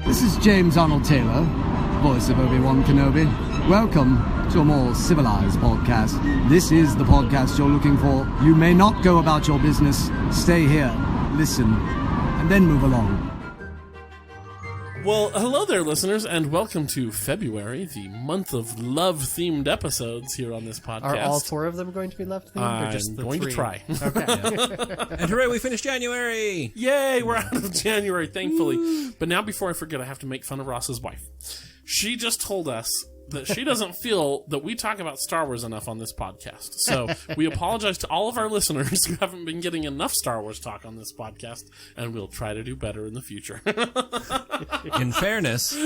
This is James Arnold Taylor, voice of Obi-Wan Kenobi. Welcome to a more civilized podcast. This is the podcast you're looking for. You may not go about your business. Stay here, listen, and then move along. Well, hello there, listeners, and welcome to February, the month of love-themed episodes here on this podcast. Are all four of them going to be love-themed, or just the going three? to try. Okay. And hooray, we finished January! Yay, we're out of January, thankfully. But now, before I forget, I have to make fun of Ross's wife. She just told us that she doesn't feel that we talk about Star Wars enough on this podcast. So we apologize to all of our listeners who haven't been getting enough Star Wars talk on this podcast, and we'll try to do better in the future. In fairness,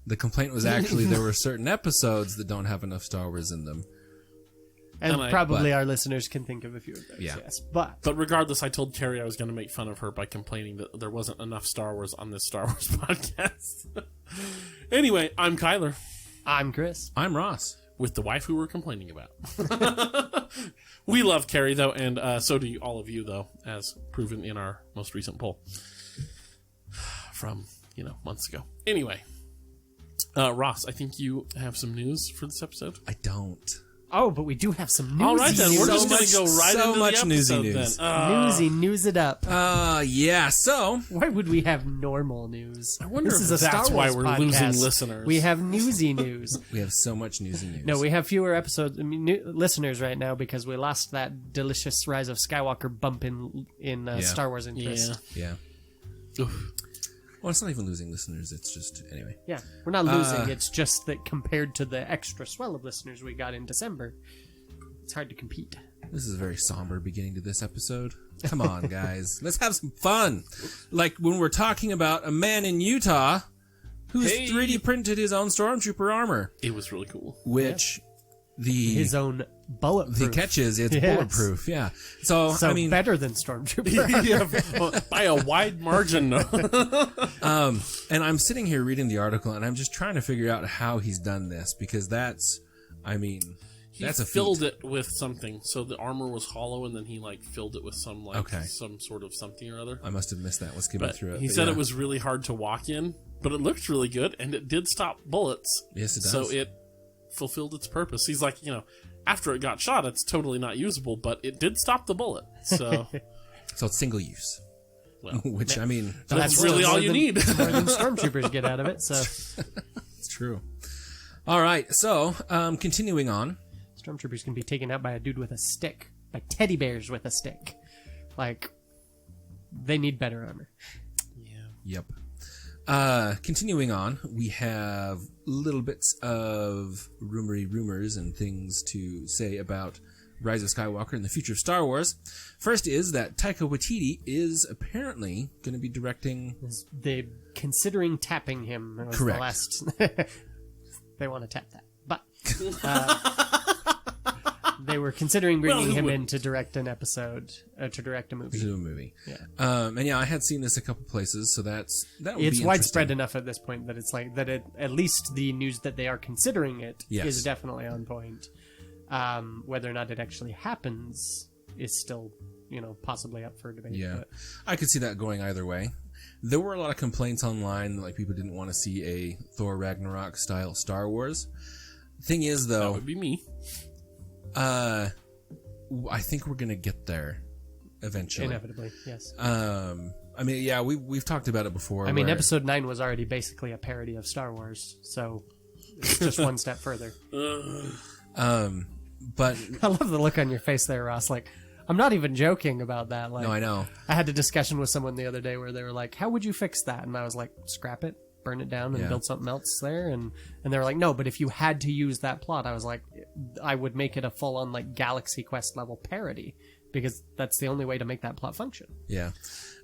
the complaint was actually there were certain episodes that don't have enough Star Wars in them. And probably our listeners can think of a few of those, Yeah. yes. But regardless, I told Carrie I was going to make fun of her by complaining that there wasn't enough Star Wars on this Star Wars podcast. Anyway, I'm Kyler. I'm Chris. I'm Ross. With the wife who we're complaining about. We love Carrie, though, and so do all of you, though, as proven in our most recent poll from, months ago. Anyway, Ross, I think you have some news for this episode. I don't. Oh, but we do have some news. All right, then. We're just going to go right so into much the episode, newsy then. news. News it up. Yeah, so... Why would we have normal news? I wonder this if is a that's Star why Wars we're podcast. losing listeners. We have newsy news. We have so much newsy news. No, we have fewer episodes, listeners right now because we lost that delicious Rise of Skywalker bump in Star Wars interest. Yeah. Oof. Well, it's not even losing listeners, it's just... Anyway. Yeah, we're not losing. It's just that compared to the extra swell of listeners we got in December, it's hard to compete. This is a very somber beginning to this episode. Come on, guys. Let's have some fun. Like when we're talking about a man in Utah who's 3D printed his own Stormtrooper armor. It was really cool. Which His own bulletproof. the catch is it's Yes. bulletproof, yeah. So I mean, better than Stormtrooper. Yeah, by a wide margin. and I'm sitting here reading the article and I'm just trying to figure out how he's done this because that's a filled feat. it with something. So the armor was hollow, and then he filled it with some some sort of something or other. I must have missed that. Let's skimming But through it. he said it was really hard to walk in, but it looked really good, and it did stop bullets. Yes, it does. So it fulfilled its purpose. He's like, after it got shot, it's totally not usable, but it did stop the bullet. So, so it's single use. well, Which I mean, that's really all you need. More than Stormtroopers get out of it. So it's true. All right, so continuing on. Stormtroopers can be taken out by a dude with a stick, by teddy bears with a stick. They need better armor. Yeah. Yep. Continuing on, we have little bits of rumors and things to say about Rise of Skywalker and the future of Star Wars. First is that Taika Waititi is apparently going to be directing... They're considering tapping him. Was Correct. The last... They want to tap that. But... they were considering bringing him in to direct an episode, to direct a movie. To do a movie. Yeah. And yeah, I had seen this a couple places, so that would be It's widespread interesting. enough at this point that it's at least the news that they are considering it is definitely on point. Whether or not it actually happens is still, possibly up for debate. Yeah. But I could see that going either way. There were a lot of complaints online, like people didn't want to see a Thor Ragnarok style Star Wars. Thing is, though, That would be me. I think we're gonna get there eventually. inevitably, yes. I mean, yeah, we've talked about it before. I mean, Episode 9 was already basically a parody of Star Wars, so it's just one step further. But I love the look on your face there, Ross. I'm not even joking about that. no, I know. I had a discussion with someone the other day where they were like, "How would you fix that?" And I was like, "Scrap it, burn it down, and build something else there." And they were like, "No, but if you had to use that plot," I was like, "I would make it a full-on Galaxy Quest level parody because that's the only way to make that plot function." Yeah.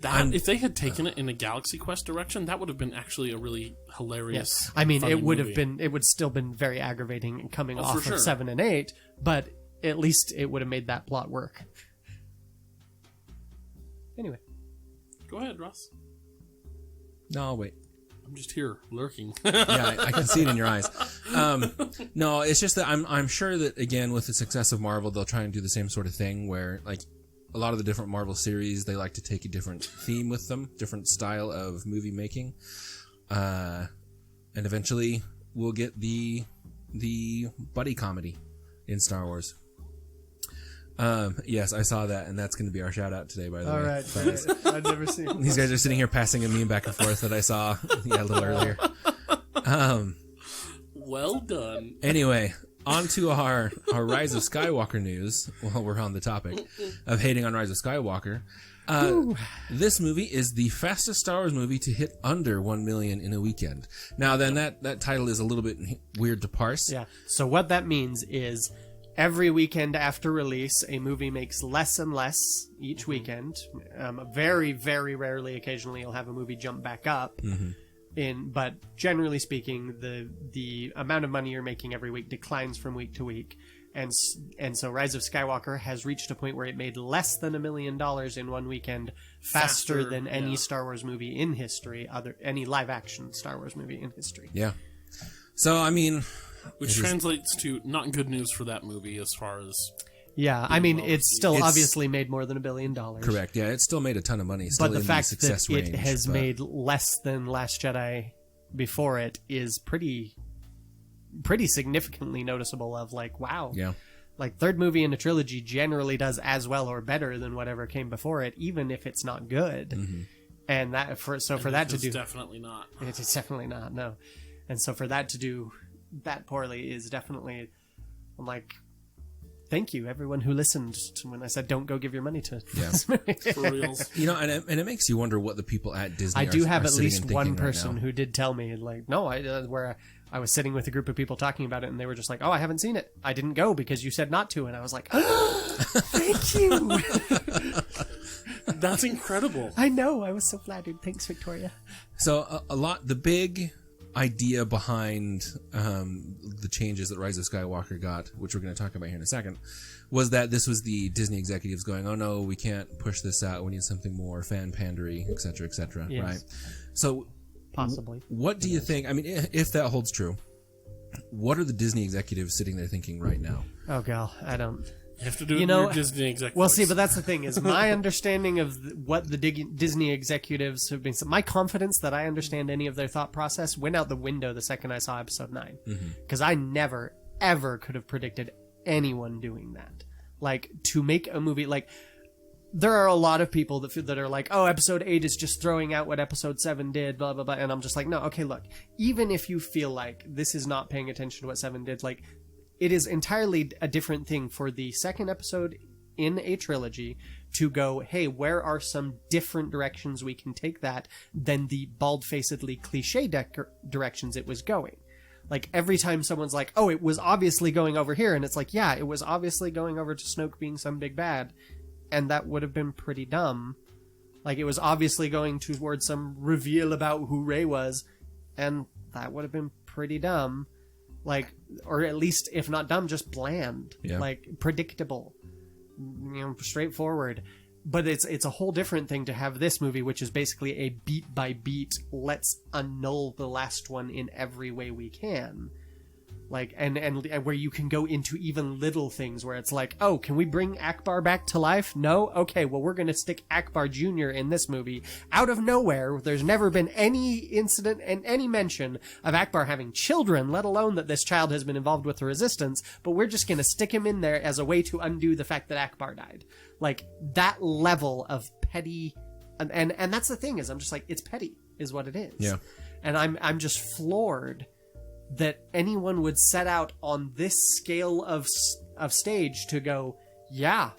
If they had taken it in a Galaxy Quest direction, that would have been actually a really hilarious. I mean, funny it would movie. have been. It would still been very aggravating coming Oh, off for of sure. 7 and 8, but at least it would have made that plot work. Anyway, Go ahead, Ross. No, I'll wait. I'm just here lurking. Yeah, I can see it in your eyes. No, it's just that I'm sure that again with the success of Marvel, they'll try and do the same sort of thing where a lot of the different Marvel series, they like to take a different theme with them, different style of movie making. And eventually we'll get the buddy comedy in Star Wars. Yes, I saw that, and that's going to be our shout out today, by the way. All right. I've never seen it. These guys are sitting here passing a meme back and forth that I saw a little earlier. Well done. Anyway, on to our Rise of Skywalker news while we're on the topic of hating on Rise of Skywalker. This movie is the fastest Star Wars movie to hit under 1 million in a weekend. Now, then that title is a little bit weird to parse. Yeah. So what that means is every weekend after release, a movie makes less and less each weekend. Very, very rarely, occasionally, you'll have a movie jump back up. But generally speaking, the amount of money you're making every week declines from week to week. And so Rise of Skywalker has reached a point where it made less than $1 million in one weekend, faster than any Star Wars movie in history, any live action Star Wars movie in history. Yeah. So, I mean... Which translates to not good news for that movie as far as... Yeah, I mean, it's still obviously made more than $1 billion. Correct, yeah, it still made a ton of money. Still But the fact that range, it has made less than Last Jedi before it is pretty significantly noticeable of like, wow. Yeah. Like, third movie in a trilogy generally does as well or better than whatever came before it, even if it's not good. And that for that to do... It's definitely not. It's definitely not, no. And so for that to do that poorly is definitely... I'm like... Thank you, everyone who listened to when I said don't go give your money to this movie. For reals. You know, and it makes you wonder what the people at Disney I do have are at least one person right now. who did tell me, like, no, where I was sitting with a group of people talking about it, and they were just like, oh, I haven't seen it. I didn't go because you said not to. And I was like, oh, thank you. That's incredible. I know. I was so flattered. Thanks, Victoria. So the big idea behind the changes that Rise of Skywalker got, which we're going to talk about here in a second, was that this was the Disney executives going, oh no, we can't push this out, we need something more fan pandery, etc., Yes. right? So Possibly. what do you think, I mean, if that holds true, what are the Disney executives sitting there thinking right now? Oh, God, I don't... You have to do it in your Disney executive. Well, see, but that's the thing, is my understanding of what the Disney executives have been... My confidence that I understand any of their thought process went out the window the second I saw episode 9. Because I never, ever could have predicted anyone doing that. Like, to make a movie... Like, there are a lot of people that are like, oh, episode 8 is just throwing out what episode 7 did, blah, blah, blah. And I'm just like, no, okay, look. Even if you feel like this is not paying attention to what 7 did, like... It is entirely a different thing for the second episode in a trilogy to go, hey, where are some different directions we can take that than the bald-facedly cliche directions it was going? Like, every time someone's like, oh, it was obviously going over here, and it's like, yeah, it was obviously going over to Snoke being some big bad, and that would have been pretty dumb. Like, it was obviously going towards some reveal about who Rey was, and that would have been pretty dumb. Like, or at least, if not dumb, just bland. Yeah. Like, predictable. Straightforward. But it's a whole different thing to have this movie, which is basically a beat-by-beat, let's annul the last one in every way we can. Like, and where you can go into even little things where it's like, oh, can we bring Akbar back to life? No? Okay, well, we're going to stick Akbar Jr. in this movie. Out of nowhere, there's never been any incident and any mention of Akbar having children, let alone that this child has been involved with the Resistance, but we're just going to stick him in there as a way to undo the fact that Akbar died. Like, that level of petty... And that's the thing, is I'm just like, it's petty, is what it is. Yeah. And I'm just floored that anyone would set out on this scale of stage to go, yeah,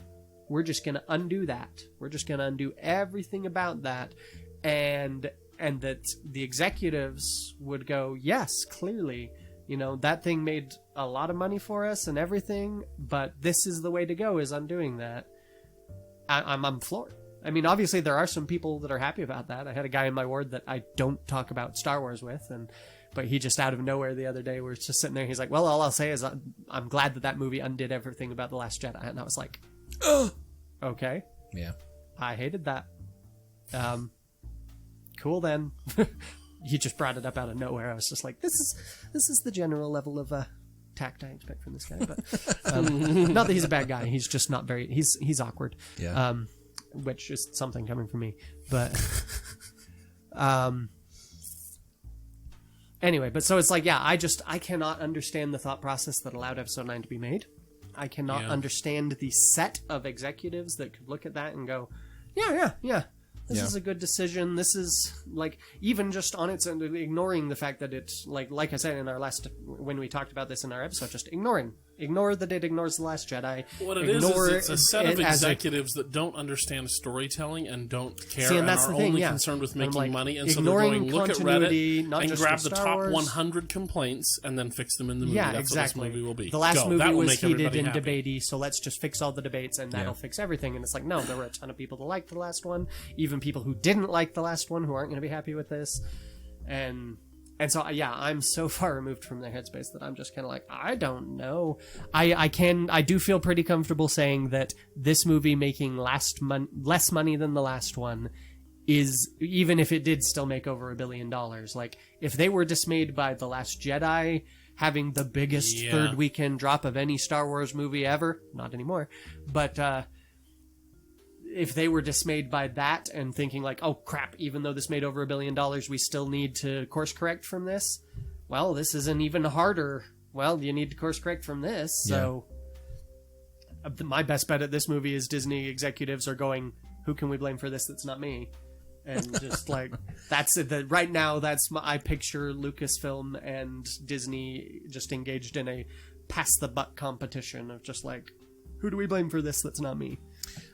we're just going to undo that. We're just going to undo everything about that. And that the executives would go, yes, clearly, that thing made a lot of money for us and everything, but this is the way to go, is undoing that. I'm floored. I mean, obviously there are some people that are happy about that. I had a guy in my ward that I don't talk about Star Wars with, but he just out of nowhere the other day, we're just sitting there. He's like, well, all I'll say is I'm glad that movie undid everything about The Last Jedi. And I was like, oh, okay. Yeah. I hated that. Cool then. He just brought it up out of nowhere. I was just like, this is the general level of tact I expect from this guy, but not that he's a bad guy. He's just not very. He's awkward. Yeah. Which is something coming from me, but anyway. But so it's like, yeah, I cannot understand the thought process that allowed episode 9 to be made. I cannot understand the set of executives that could look at that and go, yeah. This is a good decision. This is like, even just on its own, ignoring the fact that it's like I said in our last, when we talked about this in our episode, just ignore that it ignores The Last Jedi. What it is it's a set of executives that don't understand storytelling and don't care and are only concerned with making money. And so they're going, look at Reddit and grab the top 100 complaints and then fix them in the movie. Yeah, That's exactly. what this movie will be. The last movie that will was make heated and happy. debatey, so let's just fix all the debates and that'll fix everything. And it's like, no, there were a ton of people that liked the last one, even people who didn't like the last one who aren't going to be happy with this. And so, yeah, I'm so far removed from their headspace that I'm just kind of like, I don't know. I do feel pretty comfortable saying that this movie making less money than the last one is, even if it did still make over $1 billion, like, if they were dismayed by The Last Jedi having the biggest third weekend drop of any Star Wars movie ever, not anymore, but, if they were dismayed by that and thinking like, oh crap, even though this made over $1 billion, we still need to course correct from this. Well, this is an even harder. Well, you need to course correct from this. So my best bet at this movie is Disney executives are going, who can we blame for this? That's not me. And just like, that's it. Right now, I picture Lucasfilm and Disney just engaged in a pass the buck competition of just like, who do we blame for this? That's not me.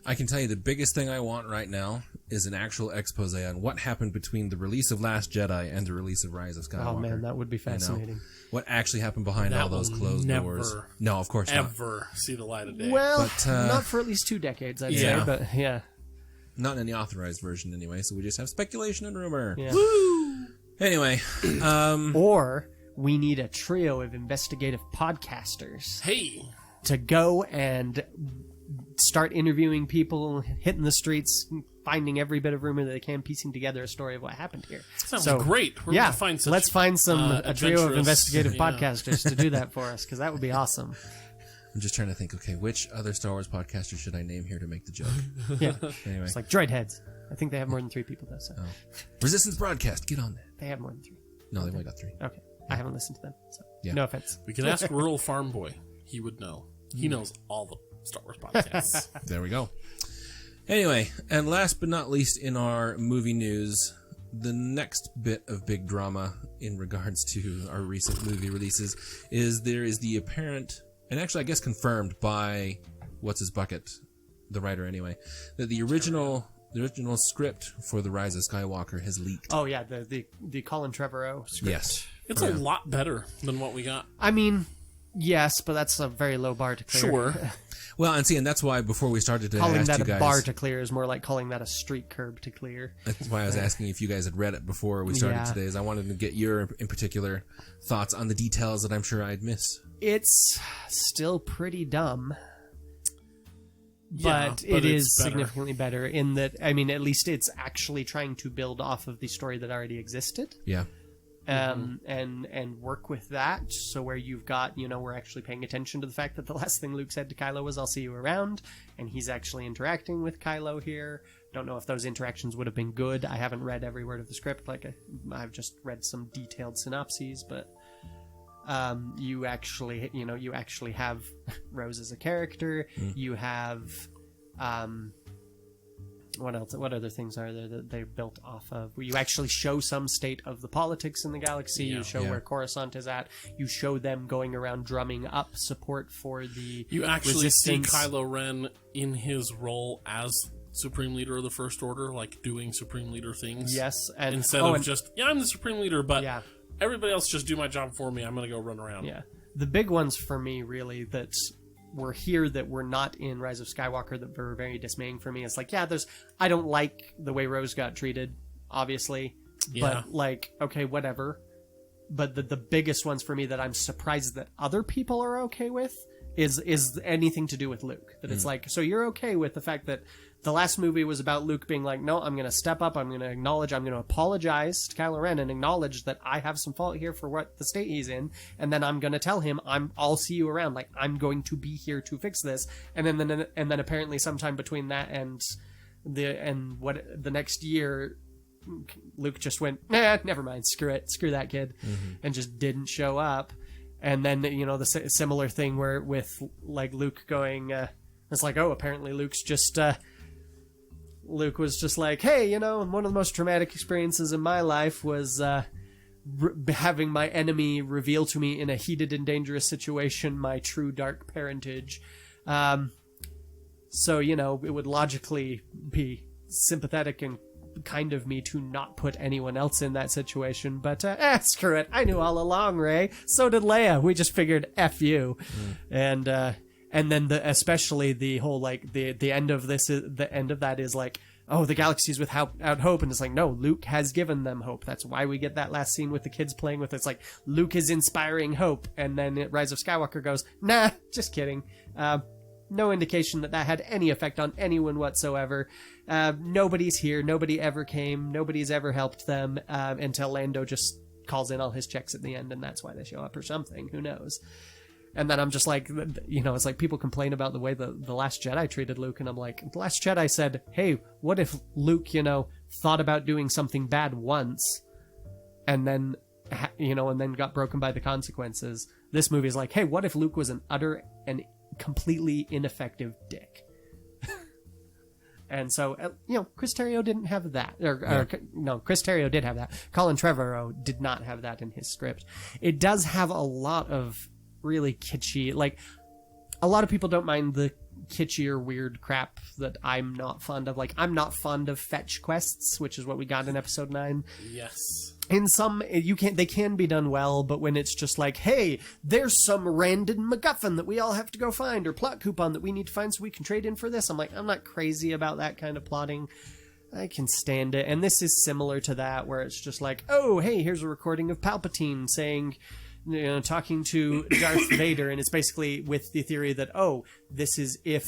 I can tell you the biggest thing I want right now is an actual expose on what happened between the release of Last Jedi and the release of Rise of Skywalker. Oh man, that would be fascinating. You know, what actually happened behind all those closed doors? No, of course not. Ever see the light of day. Well, not for at least 2 decades, I'd say. But yeah, not in the authorized version anyway. So we just have speculation and rumor. Yeah. Woo! Anyway, or we need a trio of investigative podcasters. Hey, to go and start interviewing people, hitting the streets, finding every bit of rumor that they can, piecing together a story of what happened here. Sounds great. We're gonna find such, let's find a trio of investigative podcasters to do that for us, because that would be awesome. I'm just trying to think, okay, which other Star Wars podcaster should I name here to make the joke? Yeah. Anyway. It's like Droid Heads. I think they have more than 3 people, though. So. Oh. Resistance Broadcast, get on that. They have more than 3. No, they've only got 3. Okay. I haven't listened to them, so no offense. We can ask Rural Farm Boy. He would know. He knows all the Star Wars podcasts. There we go. Anyway, and last but not least in our movie news, the next bit of big drama in regards to our recent movie releases is there is the apparent, and actually I guess confirmed by What's His Bucket, the writer anyway, that the original script for The Rise of Skywalker has leaked. Oh yeah, the Colin Trevorrow script. Yes. It's a lot better than what we got. I mean, yes, but that's a very low bar to clear. Sure. Well, and see, and that's why before we started to calling ask that you guys, a bar to clear is more like calling that a street curb to clear. That's why I was asking if you guys had read it before we started today, is I wanted to get your, in particular, thoughts on the details that I'm sure I'd miss. It's still pretty dumb. Yeah, but it is better. Significantly better in that, I mean, at least it's actually trying to build off of the story that already existed. Yeah. And work with that. So where you've got, we're actually paying attention to the fact that the last thing Luke said to Kylo was, I'll see you around. And he's actually interacting with Kylo here. Don't know if those interactions would have been good. I haven't read every word of the script. I've just read some detailed synopses, but you actually have Rose as a character. You have, what else? What other things are there that they're built off of? Where you actually show some state of the politics in the galaxy. You show where Coruscant is at. You show them going around drumming up support for the You actually resistance. see Kylo Ren in his role as Supreme Leader of the First Order, like doing Supreme Leader things. Yes, and instead of just, I'm the Supreme Leader, but yeah. Everybody else just do my job for me. I'm going to go run around. Yeah. The big ones for me, really, that were here that were not in Rise of Skywalker that were very dismaying for me. It's like, I don't like the way Rose got treated, obviously. Yeah. But, okay, whatever. But the biggest ones for me that I'm surprised that other people are okay with is anything to do with Luke. That it's like, so you're okay with the fact that the last movie was about Luke being like, no, I'm going to step up, I'm going to acknowledge, I'm going to apologize to Kylo Ren and acknowledge that I have some fault here for what the state he's in, and then I'm going to tell him I'll see you around, like I'm going to be here to fix this, and then apparently sometime between that and the next year, Luke just went, never mind, screw that kid, and just didn't show up. And then, you know, the similar thing where with like Luke going, it's like, oh, apparently Luke was just like, hey, you know, one of the most traumatic experiences in my life was having my enemy reveal to me in a heated and dangerous situation my true dark parentage. So, you know, it would logically be sympathetic and kind of me to not put anyone else in that situation, but screw it, I knew all along, Rey. So did Leia. We just figured F you. And then especially the whole like the end of this is the end of that is like, oh, the galaxy's without hope, and it's like, no, Luke has given them hope. That's why we get that last scene with the kids playing with it. It's like Luke is inspiring hope, and then Rise of Skywalker goes, nah, just kidding. No indication that had any effect on anyone whatsoever. Nobody's here. Nobody ever came. Nobody's ever helped them until Lando just calls in all his checks at the end, and that's why they show up or something. Who knows? And then I'm just like, you know, it's like people complain about the way the Last Jedi treated Luke, and I'm like, the Last Jedi said, hey, what if Luke, you know, thought about doing something bad once, and then, you know, and then got broken by the consequences? This movie is like, hey, what if Luke was an utter and completely ineffective dick? And so, you know, Chris Terrio didn't have that. No, Chris Terrio did have that. Colin Trevorrow did not have that in his script. It does have a lot of really kitschy, like, a lot of people don't mind the kitschy or weird crap that I'm not fond of. Like, I'm not fond of fetch quests, which is what we got in episode 9. Yes. In some, they can be done well, but when it's just like, hey, there's some random MacGuffin that we all have to go find, or plot coupon that we need to find so we can trade in for this. I'm like, I'm not crazy about that kind of plotting. I can stand it. And this is similar to that, where it's just like, oh, hey, here's a recording of Palpatine saying, you know, talking to Darth Vader, and it's basically with the theory that, oh, this is if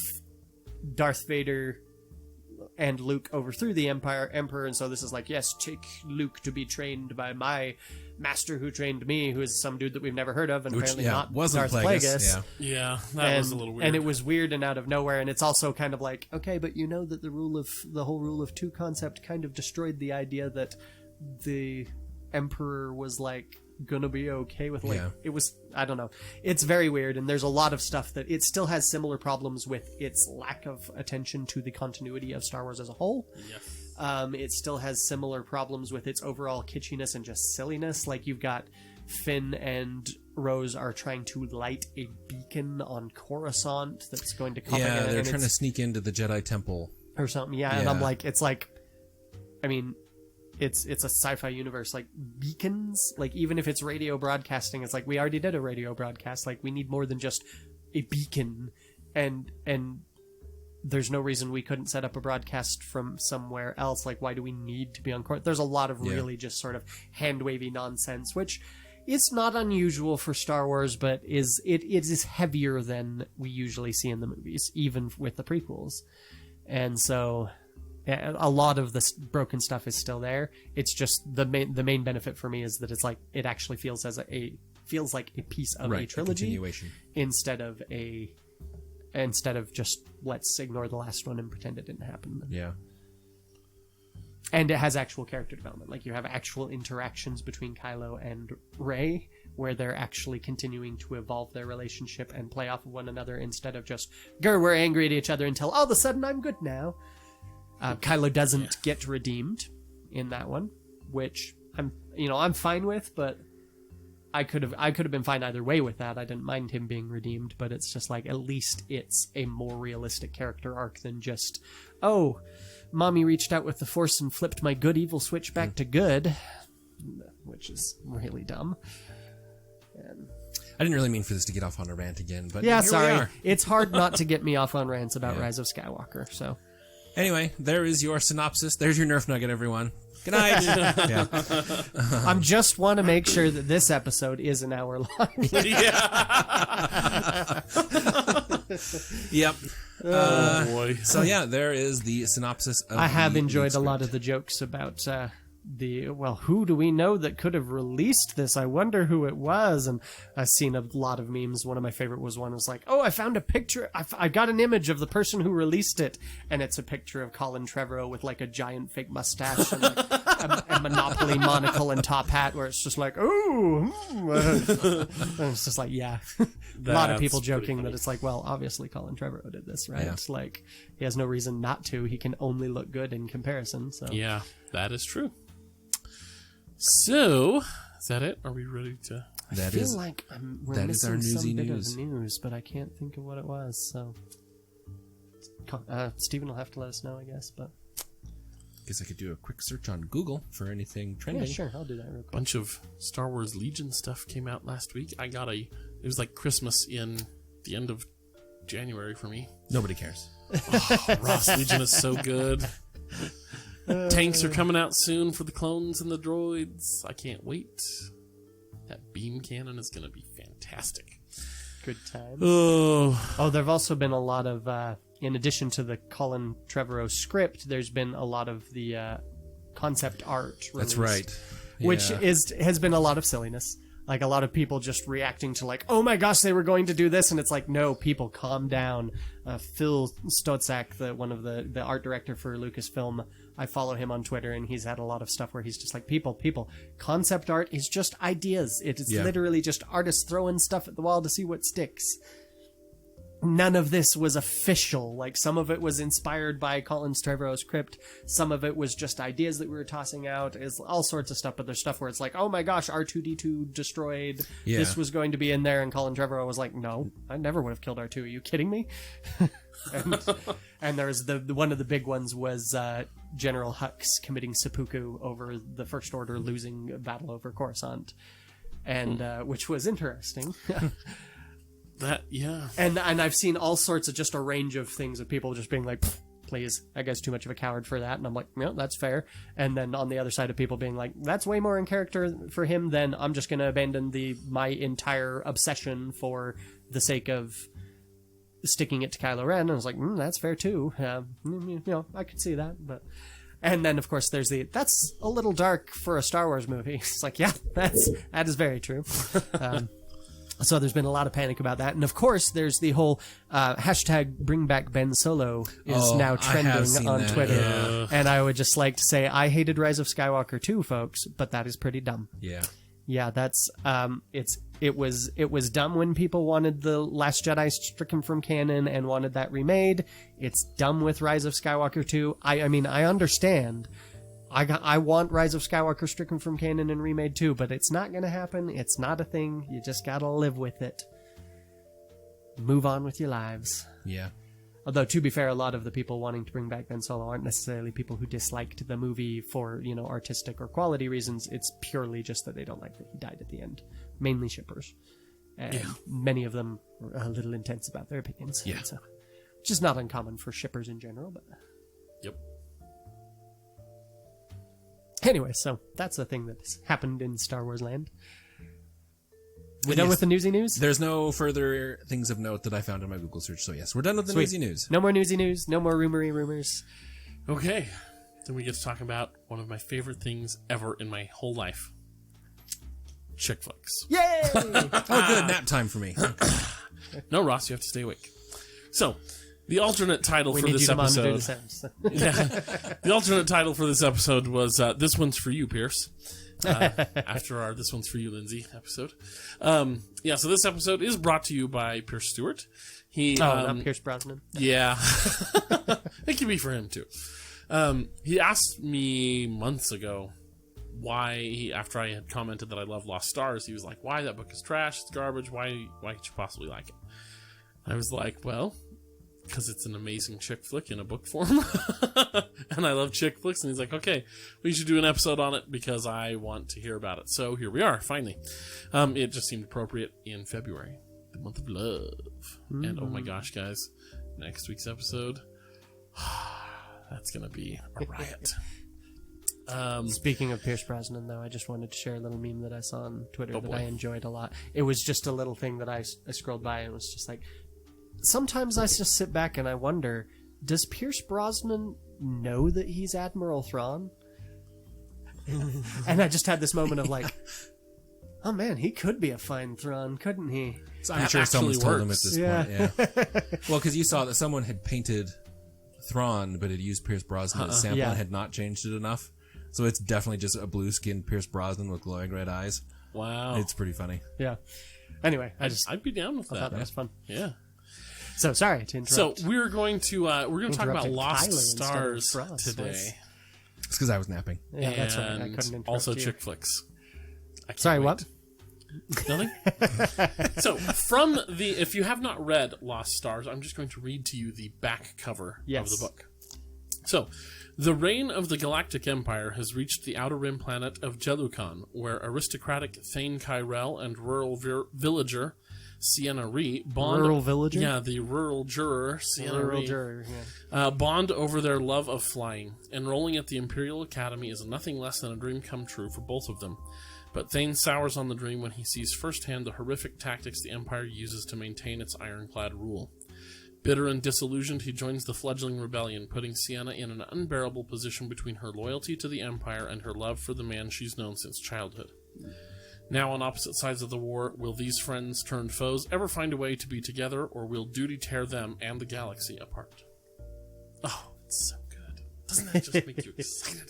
Darth Vader and Luke overthrew the Emperor, and so this is like, yes, take Luke to be trained by my master who trained me, who is some dude that we've never heard of, and apparently not wasn't Darth Plagueis. Yeah, that was a little weird. And it was weird and out of nowhere, and it's also kind of like, okay, but you know that the whole rule of two concept kind of destroyed the idea that the Emperor was like gonna be okay with, like, it was, I don't know, it's very weird, and there's a lot of stuff that it still has similar problems with its lack of attention to the continuity of Star Wars as a whole. Yes. It still has similar problems with its overall kitschiness and just silliness. Like, you've got Finn and Rose are trying to light a beacon on Coruscant that's going to come again. They're trying to sneak into the Jedi Temple or something. And I'm like, it's like, I mean, it's a sci-fi universe, like beacons, like even if it's radio broadcasting, it's like, we already did a radio broadcast, like we need more than just a beacon, and there's no reason we couldn't set up a broadcast from somewhere else. Like, why do we need to be on court? There's a lot of really just sort of hand-wavy nonsense, which is not unusual for Star Wars, but it is heavier than we usually see in the movies, even with the prequels. And so a lot of this broken stuff is still there. It's just the main benefit for me is that it's like, it actually feels like a piece of a trilogy, a continuation, instead of just let's ignore the last one and pretend it didn't happen. Yeah. And it has actual character development. Like, you have actual interactions between Kylo and Rey, where they're actually continuing to evolve their relationship and play off of one another, instead of just, we're angry at each other until all of a sudden I'm good now. Kylo doesn't get redeemed in that one, which I'm fine with, but I could have been fine either way with that. I didn't mind him being redeemed, but it's just like, at least it's a more realistic character arc than just, oh, mommy reached out with the Force and flipped my good evil switch back to good, which is really dumb. And I didn't really mean for this to get off on a rant again, but yeah, here sorry. we are. It's hard not to get me off on rants about Rise of Skywalker, so. Anyway, there is your synopsis. There's your Nerf nugget, everyone. Good night. I just want to make sure that this episode is an hour long. Yeah. Yep. Oh, boy. So yeah, there is the synopsis of I have the enjoyed a lead lot script. of the jokes about who do we know that could have released this? I wonder who it was. And I've seen a lot of memes. One of my favorite was one was like, oh, I found a picture. I got an image of the person who released it. And it's a picture of Colin Trevorrow with like a giant fake mustache and like a Monopoly monocle and top hat where it's just like, oh, and it's just like, yeah. A lot of people That's pretty joking funny. that it's like, well, obviously Colin Trevorrow did this, right? Yeah. It's like, he has no reason not to. He can only look good in comparison. So Yeah, that is true. So, is that it? Are we ready to... I feel like we're that is missing our newsy some bit news. of news, but I can't think of what it was. So, Stephen will have to let us know, I guess. But Guess I could do a quick search on Google for anything trending. yeah, sure, I'll do that real quick. Bunch of Star Wars Legion stuff came out last week. I got it was like Christmas in the end of January for me. Nobody cares. Ross Legion is so good. Tanks are coming out soon for the clones and the droids. I can't wait. That beam cannon is going to be fantastic. Good time. Oh, Oh, there have also been a lot of, in addition to the Colin Trevorrow script, there's been a lot of the concept art That's released, right. which Yeah. has been a lot of silliness. Like a lot of people just reacting to like, oh my gosh, they were going to do this, and it's like, no, people, calm down. Phil Stotzak, one of the art director for Lucasfilm, I follow him on Twitter, and he's had a lot of stuff where he's just like, people, concept art is just ideas. It is Yeah. literally just artists throwing stuff at the wall to see what sticks. None of this was official. Like, some of it was inspired by Colin Trevorrow's script. Some of it was just ideas that we were tossing out. Is all sorts of stuff, but there's stuff where it's like, oh my gosh, R2-D2 destroyed. Yeah. This was going to be in there, and Colin Trevorrow was like, no, I never would have killed R2. Are you kidding me? and there was the one of the big ones was General Hux committing seppuku over the First Order losing a battle over Coruscant, and which was interesting. yeah. And I've seen all sorts of just a range of things of people just being like, please, that guy's too much of a coward for that. And I'm like, no, that's fair. And then on the other side of people being like, that's way more in character for him than I'm just going to abandon my entire obsession for the sake of sticking it to Kylo Ren. And I was like, that's fair too. I could see that. And then, of course, there's that's a little dark for a Star Wars movie. It's like, yeah, that is very true. So there's been a lot of panic about that. And of course, there's the whole hashtag bring back Ben Solo is now I have trending seen on that, Twitter. yeah. And I would just like to say, I hated Rise of Skywalker too, folks, but that is pretty dumb. Yeah. Yeah, that's it was dumb when people wanted the Last Jedi stricken from canon and wanted that remade. It's dumb with Rise of Skywalker 2. I mean, I understand. I want Rise of Skywalker stricken from canon and remade too, but it's not going to happen. It's not a thing. You just got to live with it. Move on with your lives. Yeah. Although, to be fair, a lot of the people wanting to bring back Ben Solo aren't necessarily people who disliked the movie for, artistic or quality reasons. It's purely just that they don't like that he died at the end. Mainly shippers. And many of them were a little intense about their opinions. Yeah. So, which is not uncommon for shippers in general, but... Yep. Anyway, so that's a thing that's happened in Star Wars land. We And done yes, with the newsy news? There's no further things of note that I found in my Google search. So yes, we're done with the Sweet. newsy news. No more newsy news. No more rumors. Okay. Then we get to talk about one of my favorite things ever in my whole life. Chick flicks. Yay! Oh, good nap time for me. No, Ross, you have to stay awake. So, the alternate title We for need this you to monitor episode... the sounds. Yeah. The alternate title for this episode was This One's For You, Pierce. After our This One's For You, Lindsay episode. So this episode is brought to you by Pierce Stewart. He, not Pierce Brosnan. Yeah. It can be for him, too. He asked me months ago why, after I had commented that I love Lost Stars, he was like, why? That book is trash, it's garbage, why could you possibly like it? I was like, well... because it's an amazing chick flick in a book form. And I love chick flicks. And he's like, okay, we should do an episode on it because I want to hear about it. So here we are, finally. It just seemed appropriate in February, the month of love. And oh my gosh, guys, next week's episode, that's going to be a riot. Speaking of Pierce Brosnan, though, I just wanted to share a little meme that I saw on Twitter that boy. I enjoyed a lot. It was just a little thing that I scrolled by and was just like, sometimes I just sit back and I wonder, does Pierce Brosnan know that he's Admiral Thrawn? And I just had this moment of like, oh man, he could be a fine Thrawn, couldn't he? So I'm sure someone's told him at this point. Yeah. Well, because you saw that someone had painted Thrawn, but had used Pierce Brosnan as sample and had not changed it enough. So it's definitely just a blue-skinned Pierce Brosnan with glowing red eyes. Wow. It's pretty funny. Yeah. Anyway, I'd be down with that. That was fun. Yeah. So sorry to interrupt. So we're going to talk about Lost Tyler Stars instead of Ross, today. was- It's because I was napping. Yeah, that's right. I And couldn't interrupt also you. chick flicks. I can't Sorry, wait. what? Nothing? So, if you have not read Lost Stars, I'm just going to read to you the back cover of the book. So, the reign of the Galactic Empire has reached the outer rim planet of Jellukan, where aristocratic Thane Kyrell and rural villager Sienna Rhee bond... Rural villager? Yeah, the rural juror Sienna Rural Rhee juror, yeah. bond over their love of flying. Enrolling at the Imperial Academy is nothing less than a dream come true for both of them. But Thane sours on the dream when he sees firsthand the horrific tactics the Empire uses to maintain its ironclad rule. Bitter and disillusioned, he joins the fledgling rebellion, putting Sienna in an unbearable position between her loyalty to the Empire and her love for the man she's known since childhood. Now on opposite sides of the war, will these friends turned foes ever find a way to be together, or will duty tear them and the galaxy apart? Oh, it's so good. Doesn't that just make you excited?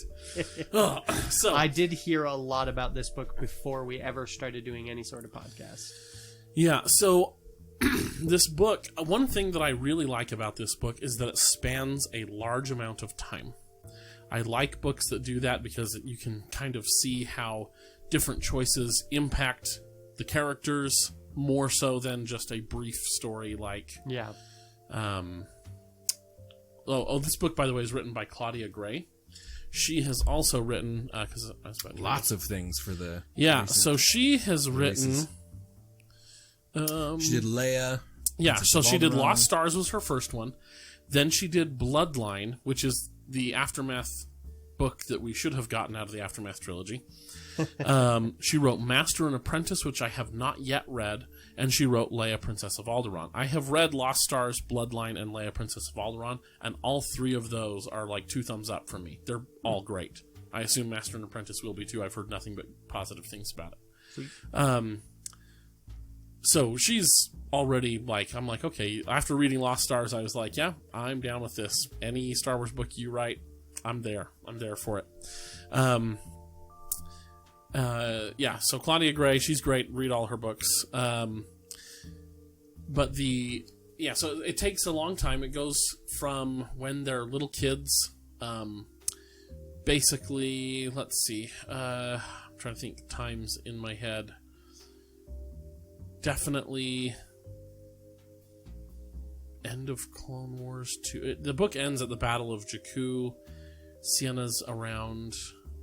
So I did hear a lot about this book before we ever started doing any sort of podcast. Yeah, so this book, one thing that I really like about this book is that it spans a large amount of time. I like books that do that because you can kind of see how different choices impact the characters more so than just a brief story like... Yeah. This book, by the way, is written by Claudia Gray. She has also written... Lots of things for the... Yeah, so she has written... she did Leia. Yeah, so she did Alderaan. Lost Stars was her first one. Then she did Bloodline, which is the Aftermath book that we should have gotten out of the Aftermath trilogy. She wrote Master and Apprentice, which I have not yet read, and she wrote Leia, Princess of Alderaan. I have read Lost Stars, Bloodline, and Leia, Princess of Alderaan, and all three of those are like 2 thumbs up for me. They're all great. I assume Master and Apprentice will be too. I've heard nothing but positive things about it. Sweet. So she's already like, I'm like, okay, after reading Lost Stars, I was like, yeah, I'm down with this. Any Star Wars book you write, I'm there. I'm there for it. Yeah, so Claudia Gray, she's great. Read all her books. So it takes a long time. It goes from when they're little kids. Basically, let's see. I'm trying to think times in my head. Definitely end of Clone Wars 2. The book ends at the Battle of Jakku. Sienna's around,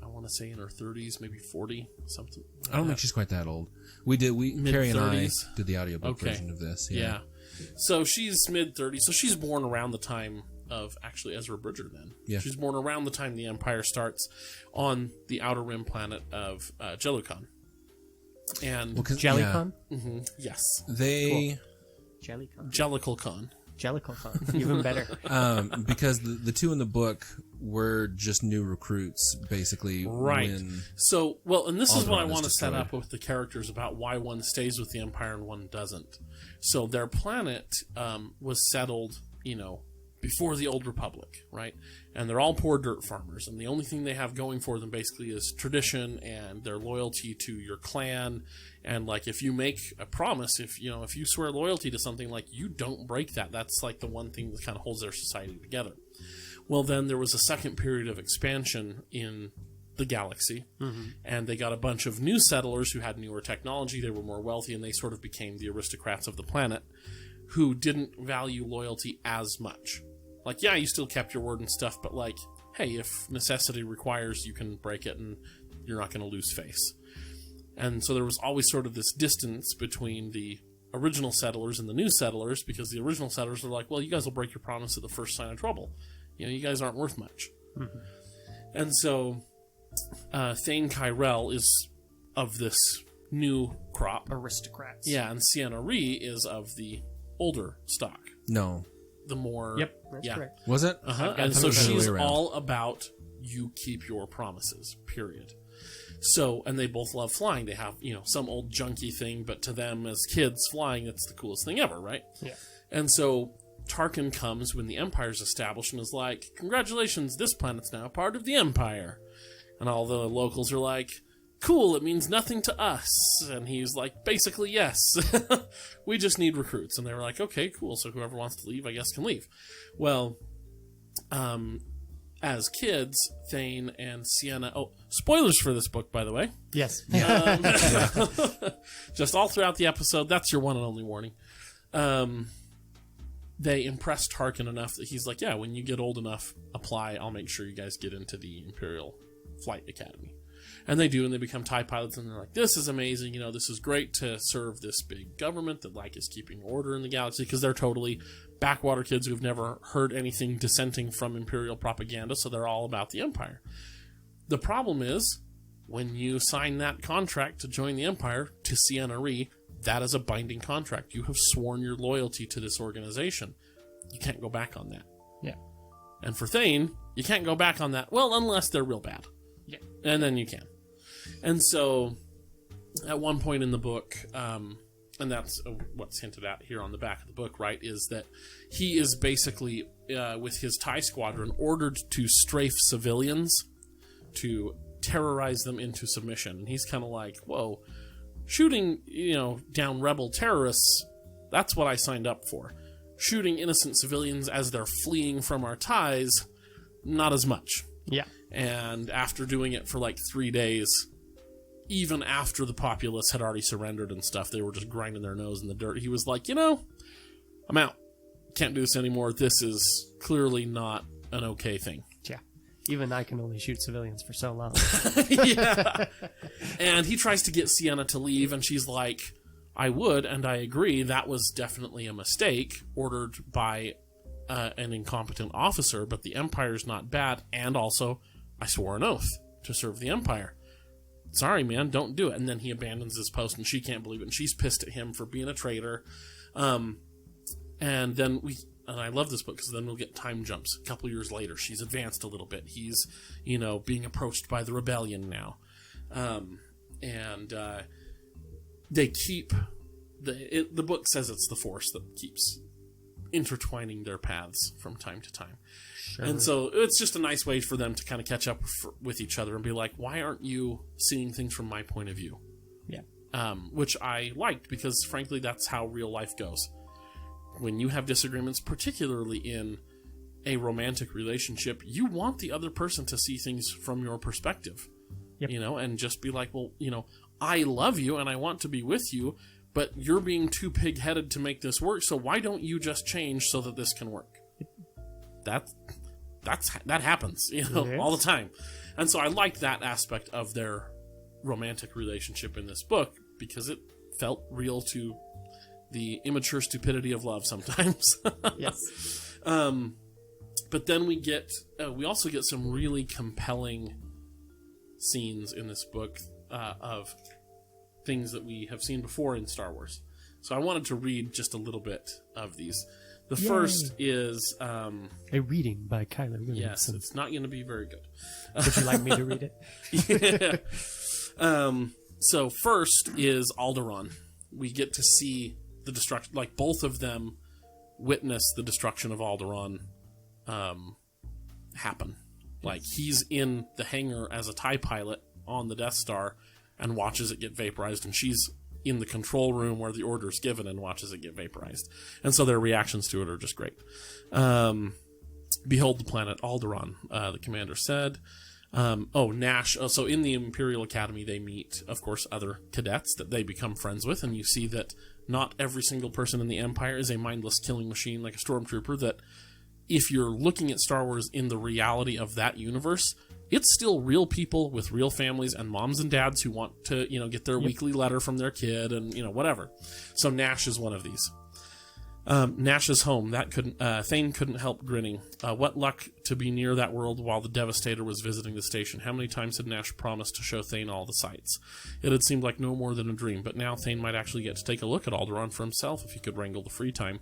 I want to say in her 30s, maybe 40, something. I don't think she's quite that old. Carrie and I did the audiobook version of this. Yeah. So she's mid-30s. So she's born around the time of actually Ezra Bridger then. Yeah. She's born around the time the Empire starts on the outer rim planet of Jellukan. And Jellycon? yes. They... Jellycon. Jellicle-con. Jellicle-con. Even better. Because the two in the book were just new recruits, basically. Right. So, and this is what I want to set destroyed. up with the characters about why one stays with the Empire and one doesn't. So their planet was settled, before the Old Republic, right? And they're all poor dirt farmers, and the only thing they have going for them basically is tradition and their loyalty to your clan. And like, if you make a promise, if you swear loyalty to something, like, you don't break that. That's like the one thing that kind of holds their society together. Well, then there was a second period of expansion in the galaxy, and they got a bunch of new settlers who had newer technology. They were more wealthy, and they sort of became the aristocrats of the planet, who didn't value loyalty as much. Like, yeah, you still kept your word and stuff, but like, hey, if necessity requires, you can break it and you're not going to lose face. And so there was always sort of this distance between the original settlers and the new settlers, because the original settlers were like, well, you guys will break your promise at the first sign of trouble. You guys aren't worth much. And so Thane Kyrell is of this new crop. Aristocrats. Yeah, and Sienna Rhee is of the older stock. No. The more... Yep, that's correct. Was it? Uh-huh. got And the so other she's way around. all about you keep your promises, period. So, and they both love flying. They have, some old junky thing, but to them as kids, flying, it's the coolest thing ever, right? Yeah. And so Tarkin comes when the Empire's established and is like, congratulations, this planet's now part of the Empire. And all the locals are like, cool, it means nothing to us. And he's like, basically, yes. We just need recruits. And they were like, okay, cool. So whoever wants to leave, I guess, can leave. Well, as kids, Thane and Sienna... Oh, spoilers for this book, by the way. Yes. Just all throughout the episode. That's your one and only warning. They impressed Tarkin enough that he's like, yeah, when you get old enough, apply. I'll make sure you guys get into the Imperial Flight Academy. And they do, and they become TIE pilots, and they're like, this is amazing. This is great to serve this big government that, is keeping order in the galaxy, because they're totally backwater kids who've never heard anything dissenting from Imperial propaganda, so they're all about the Empire. The problem is, when you sign that contract to join the Empire to Sienna Ree, that is a binding contract. You have sworn your loyalty to this organization. You can't go back on that. Yeah. And for Thane, you can't go back on that. Well, unless they're real bad. Yeah. And then you can. And so, at one point in the book, and that's what's hinted at here on the back of the book, right, is that he is basically, with his TIE squadron, ordered to strafe civilians to terrorize them into submission. And he's kind of like, whoa, shooting, down rebel terrorists, that's what I signed up for. Shooting innocent civilians as they're fleeing from our ties, not as much. Yeah. And after doing it for 3 days, even after the populace had already surrendered and stuff, they were just grinding their nose in the dirt. He was like, I'm out. Can't do this anymore. This is clearly not an okay thing. Yeah. Even I can only shoot civilians for so long. Yeah. And he tries to get Sienna to leave, and she's like, I would, and I agree, that was definitely a mistake, ordered by an incompetent officer, but the Empire's not bad, and also, I swore an oath to serve the Empire. Sorry, man, don't do it. And then he abandons his post, and she can't believe it, and she's pissed at him for being a traitor. And then and I love this book because then we'll get time jumps. A couple years later, she's advanced a little bit. He's, being approached by the rebellion now. They keep... The book says it's the Force that keeps intertwining their paths from time to time. Sure. And so it's just a nice way for them to kind of catch up with each other and be like, why aren't you seeing things from my point of view? Yeah. Which I liked because, frankly, that's how real life goes. When you have disagreements, particularly in a romantic relationship, you want the other person to see things from your perspective. Yep. And just be like, well, I love you and I want to be with you, but you're being too pig-headed to make this work, so why don't you just change so that this can work? That happens, all the time. And so I liked that aspect of their romantic relationship in this book because it felt real to the immature stupidity of love sometimes. Yes. But then we also get some really compelling scenes in this book of things that we have seen before in Star Wars. So I wanted to read just a little bit of these. The first is... a reading by Kyler Williamson. Yes, it's not going to be very good. Would you like me to read it? Yeah. So first is Alderaan. We get to see the destruction... both of them witness the destruction of Alderaan happen. He's in the hangar as a TIE pilot on the Death Star and watches it get vaporized, and she's in the control room where the order is given and watches it get vaporized. And so their reactions to it are just great. Behold the planet Alderaan, the commander said. Nash. So in the Imperial Academy, they meet, of course, other cadets that they become friends with, and you see that not every single person in the Empire is a mindless killing machine like a stormtrooper, that if you're looking at Star Wars in the reality of that universe, it's still real people with real families and moms and dads who want to, get their weekly letter from their kid and, whatever. So Nash is one of these. Nash is home. Thane couldn't help grinning. What luck to be near that world while the Devastator was visiting the station. How many times had Nash promised to show Thane all the sights? It had seemed like no more than a dream, but now Thane might actually get to take a look at Alderaan for himself if he could wrangle the free time.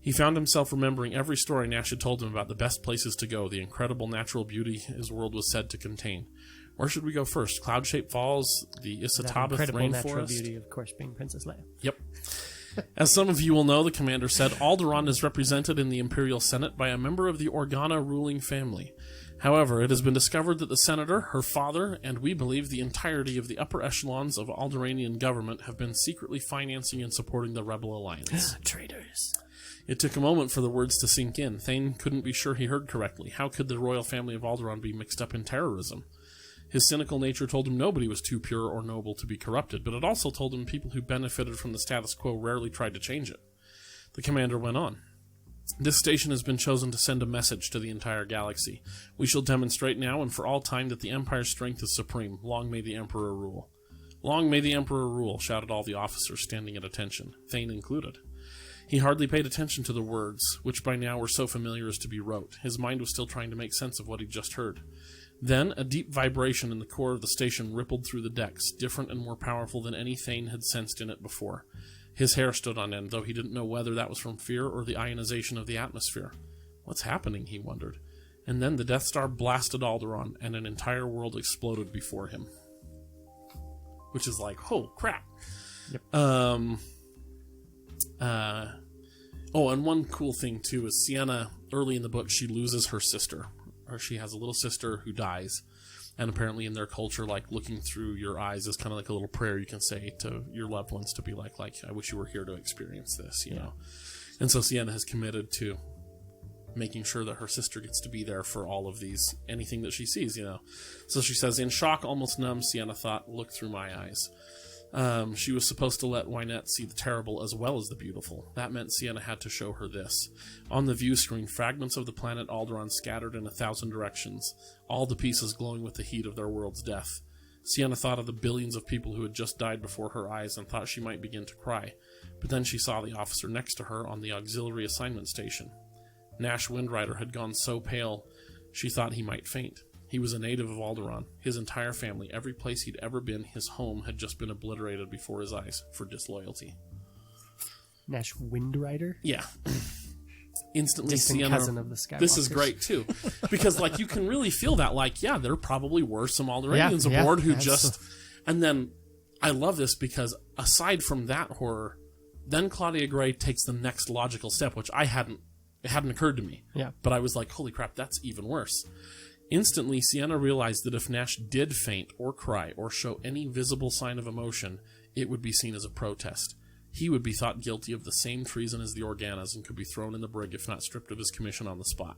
He found himself remembering every story Nash had told him about the best places to go, the incredible natural beauty his world was said to contain. Where should we go first? Cloud-shaped falls, the Isatabath incredible natural rainforest? beauty, of course, being Princess Leia. Yep. As some of you will know, the commander said, Alderaan is represented in the Imperial Senate by a member of the Organa ruling family. However, it has been discovered that the senator, her father, and we believe the entirety of the upper echelons of Alderaanian government have been secretly financing and supporting the Rebel Alliance. Traitors. It took a moment for the words to sink in. Thane couldn't be sure he heard correctly. How could the royal family of Alderaan be mixed up in terrorism? His cynical nature told him nobody was too pure or noble to be corrupted, but it also told him people who benefited from the status quo rarely tried to change it. The commander went on. This station has been chosen to send a message to the entire galaxy. We shall demonstrate now and for all time that the Empire's strength is supreme. Long may the Emperor rule. Long may the Emperor rule, shouted all the officers standing at attention, Thane included. He hardly paid attention to the words, which by now were so familiar as to be rote. His mind was still trying to make sense of what he'd just heard. Then, a deep vibration in the core of the station rippled through the decks, different and more powerful than any Thane had sensed in it before. His hair stood on end, though he didn't know whether that was from fear or the ionization of the atmosphere. What's happening, he wondered. And then the Death Star blasted Alderaan, and an entire world exploded before him. Which is like, oh, crap. Yep. And one cool thing, too, is Sienna, early in the book, she loses her sister. Or she has a little sister who dies. And apparently in their culture, like, looking through your eyes is kind of like a little prayer you can say to your loved ones to be like, I wish you were here to experience this, you know. And so Sienna has committed to making sure that her sister gets to be there for all of these, anything that she sees, you know. So she says, in shock, almost numb, Sienna thought, look through my eyes. She was supposed to let Wynette see the terrible as well as the beautiful. That meant Sienna had to show her this. On the view screen, fragments of the planet Alderaan scattered in 1,000 directions, all the pieces glowing with the heat of their world's death. Sienna thought of the billions of people who had just died before her eyes and thought she might begin to cry. But then she saw the officer next to her on the auxiliary assignment station. Nash Windrider had gone so pale, she thought he might faint. He was a native of Alderaan. His entire family, every place he'd ever been, his home, had just been obliterated before his eyes for disloyalty. Nash Windrider? Yeah. Instantly, Distant Sienna, cousin of the Skywalkers. this is great, too. Because, like, you can really feel that, like, yeah, there probably were some Alderaanians aboard who just... And then, I love this because, aside from that horror, then Claudia Gray takes the next logical step, which it hadn't occurred to me. Yeah. But I was like, holy crap, that's even worse. Instantly, Sienna realized that if Nash did faint or cry or show any visible sign of emotion, it would be seen as a protest. He would be thought guilty of the same treason as the Organas and could be thrown in the brig if not stripped of his commission on the spot.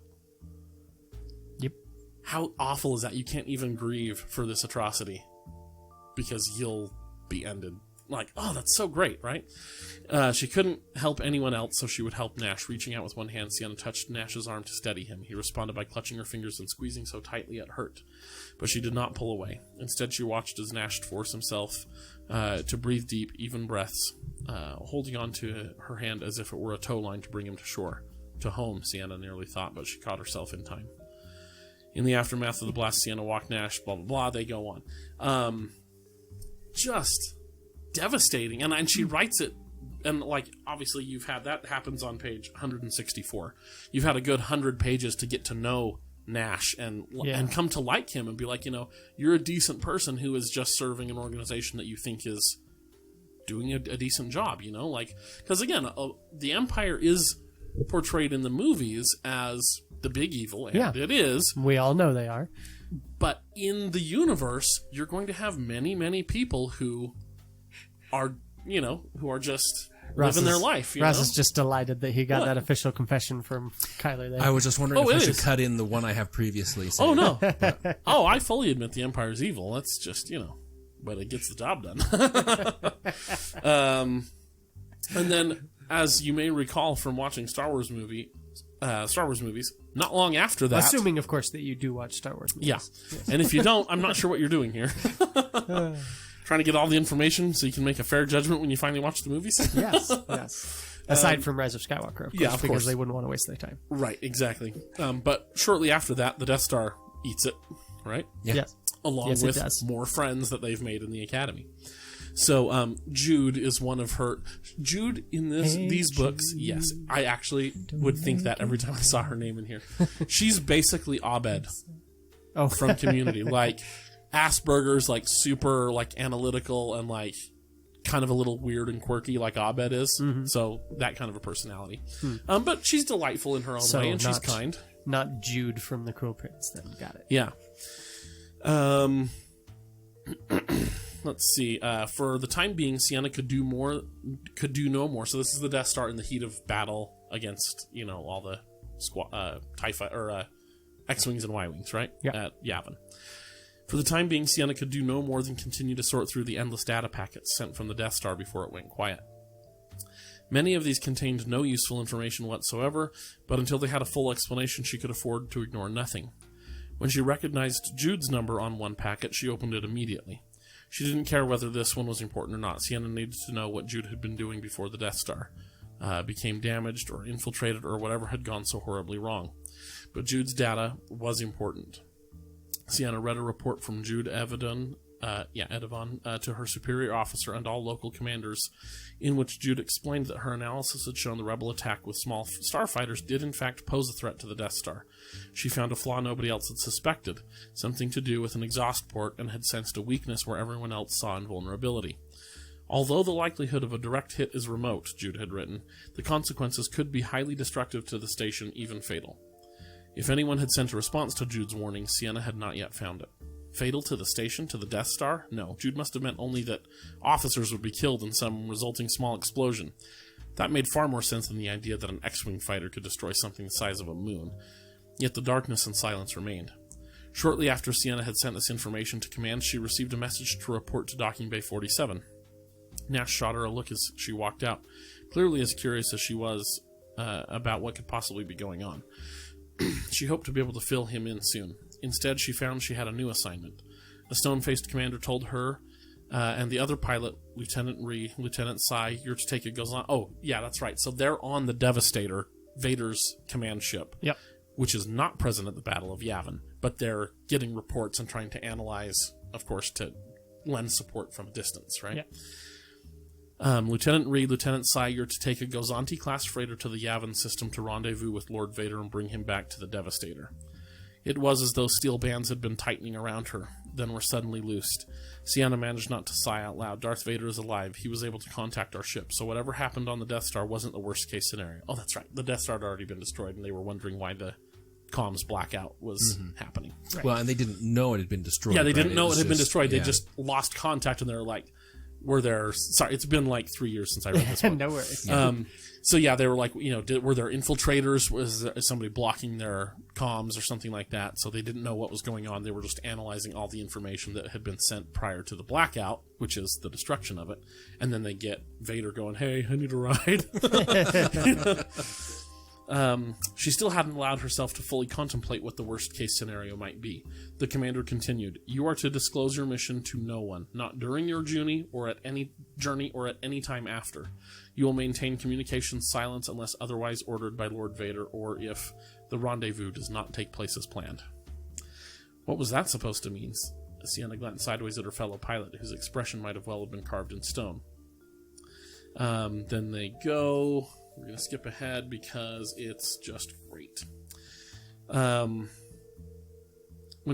Yep. How awful is that? You can't even grieve for this atrocity because you'll be ended. Like, oh, that's so great, right? She couldn't help anyone else, so she would help Nash. Reaching out with one hand, Sienna touched Nash's arm to steady him. He responded by clutching her fingers and squeezing so tightly it hurt. But she did not pull away. Instead, she watched as Nash forced himself to breathe deep, even breaths, holding on to her hand as if it were a tow line to bring him to shore. To home, Sienna nearly thought, but she caught herself in time. In the aftermath of the blast, Sienna walked Nash, blah, blah, blah, they go on. Just devastating. And she writes it, and like, obviously you've had that happens on page 164. You've had a good 100 pages to get to know Nash and come to like him and be like, you know, you're a decent person who is just serving an organization that you think is doing a decent job, you know, like, because again, the Empire is portrayed in the movies as the big evil, and it is. We all know they are. But in the universe, you're going to have many, many people who are, you know, who are just living their life. Ross is just delighted that he got that official confession from Kyler there. I was just wondering if I should cut in the one I have previously. Oh, no. I fully admit the Empire's evil. That's just, you know, but it gets the job done. And then, as you may recall from watching Star Wars movies, not long after that... Assuming, of course, that you do watch Star Wars movies. Yeah. Yes. And if you don't, I'm not sure what you're doing here. Trying to get all the information so you can make a fair judgment when you finally watch the movies? Yes. Aside from Rise of Skywalker, of course, because they wouldn't want to waste their time. Right, exactly. But shortly after that, the Death Star eats it, right? Yeah. Yes. Along with more friends that they've made in the Academy. So Jude is one of her. Jude in these books, yes, I actually would think that every time I saw her name in here. She's basically Abed from Community, like Asperger's, like super like analytical and like kind of a little weird and quirky, like Abed is. So that kind of a personality. But she's delightful in her own way, and she's kind. Not Jude from The Cruel Prince. Then got it. Yeah. Let's see. For the time being, Sienna could do no more. So this is the Death Star in the heat of battle against, all the X-Wings and Y-Wings, right? Yeah. At Yavin. For the time being, Sienna could do no more than continue to sort through the endless data packets sent from the Death Star before it went quiet. Many of these contained no useful information whatsoever, but until they had a full explanation, she could afford to ignore nothing. When she recognized Jude's number on one packet, she opened it immediately. She didn't care whether this one was important or not. Sienna needed to know what Jude had been doing before the Death Star became damaged or infiltrated or whatever had gone so horribly wrong. But Jude's data was important. Sienna read a report from Jude Evedon to her superior officer and all local commanders, in which Jude explained that her analysis had shown the rebel attack with small starfighters did in fact pose a threat to the Death Star. She found a flaw nobody else had suspected, something to do with an exhaust port, and had sensed a weakness where everyone else saw invulnerability. Although the likelihood of a direct hit is remote, Jude had written, the consequences could be highly destructive to the station, even fatal. If anyone had sent a response to Jude's warning, Sienna had not yet found it. Fatal to the station, to the Death Star? No, Jude must have meant only that officers would be killed in some resulting small explosion. That made far more sense than the idea that an X-Wing fighter could destroy something the size of a moon. Yet the darkness and silence remained. Shortly after Sienna had sent this information to command, she received a message to report to Docking Bay 47. Nash shot her a look as she walked out, clearly as curious as she was about what could possibly be going on. She hoped to be able to fill him in soon. Instead, she found she had a new assignment. A stone-faced commander told her and the other pilot, Lieutenant Ree, Lieutenant Sai, you're to take a Gozan. Oh, yeah, that's right. So they're on the Devastator, Vader's command ship, which is not present at the Battle of Yavin, but they're getting reports and trying to analyze, of course, to lend support from a distance, right? Lieutenant Ree, Lieutenant Sai, you're to take a Gozanti-class freighter to the Yavin system to rendezvous with Lord Vader and bring him back to the Devastator. It was as though steel bands had been tightening around her, then were suddenly loosed. Sienna managed not to sigh out loud. Darth Vader is alive. He was able to contact our ship, so whatever happened on the Death Star wasn't the worst-case scenario. Oh, that's right. The Death Star had already been destroyed, and they were wondering why the comms blackout was happening. Right. Well, and they didn't know it had been destroyed. Yeah, they didn't know it had been destroyed. They just lost contact, and they were like, sorry, it's been like 3 years since I read this one. No worries. So yeah, they were like, were there infiltrators? Was there somebody blocking their comms or something like that? So they didn't know what was going on. They were just analyzing all the information that had been sent prior to the blackout, which is the destruction of it. And then they get Vader going, hey, I need a ride. She still hadn't allowed herself to fully contemplate what the worst-case scenario might be. The commander continued, you are to disclose your mission to no one, not during your journey or at any time after. You will maintain communication silence unless otherwise ordered by Lord Vader or if the rendezvous does not take place as planned. What was that supposed to mean? Sienna glanced sideways at her fellow pilot, whose expression might have well been carved in stone. Then they go... We're going to skip ahead because it's just great. When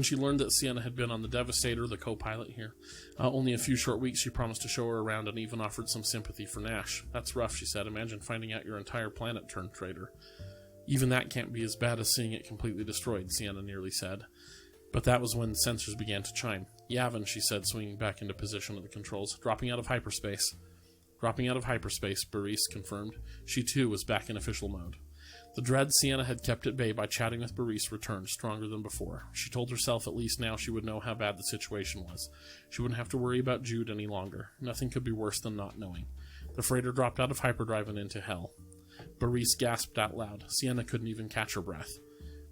she learned that Sienna had been on the Devastator, the co-pilot here, only a few short weeks, she promised to show her around and even offered some sympathy for Nash. That's rough, she said. Imagine finding out your entire planet turned traitor. Even that can't be as bad as seeing it completely destroyed, Sienna nearly said. But that was when the sensors began to chime. Yavin, she said, swinging back into position at the controls, dropping out of hyperspace. Dropping out of hyperspace, Baris confirmed. She too was back in official mode. The dread Sienna had kept at bay by chatting with Baris returned, stronger than before. She told herself at least now she would know how bad the situation was. She wouldn't have to worry about Jude any longer. Nothing could be worse than not knowing. The freighter dropped out of hyperdrive and into hell. Baris gasped out loud. Sienna couldn't even catch her breath.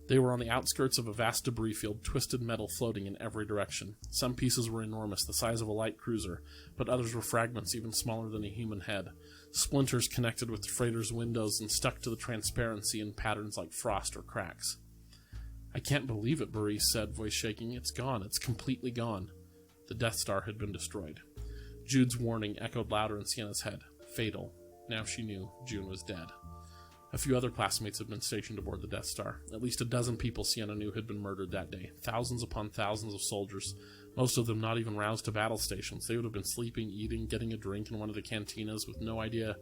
They were on the outskirts of a vast debris field, twisted metal floating in every direction. Some pieces were enormous, the size of a light cruiser, but others were fragments even smaller than a human head. Splinters connected with the freighter's windows and stuck to the transparency in patterns like frost or cracks. I can't believe it, Baris said, voice shaking. It's gone. It's completely gone. The Death Star had been destroyed. Jude's warning echoed louder in Sienna's head. Fatal. Now she knew June was dead. A few other classmates had been stationed aboard the Death Star. At least a dozen people Sienna knew had been murdered that day. Thousands upon thousands of soldiers. Most of them not even roused to battle stations. They would have been sleeping, eating, getting a drink in one of the cantinas with no idea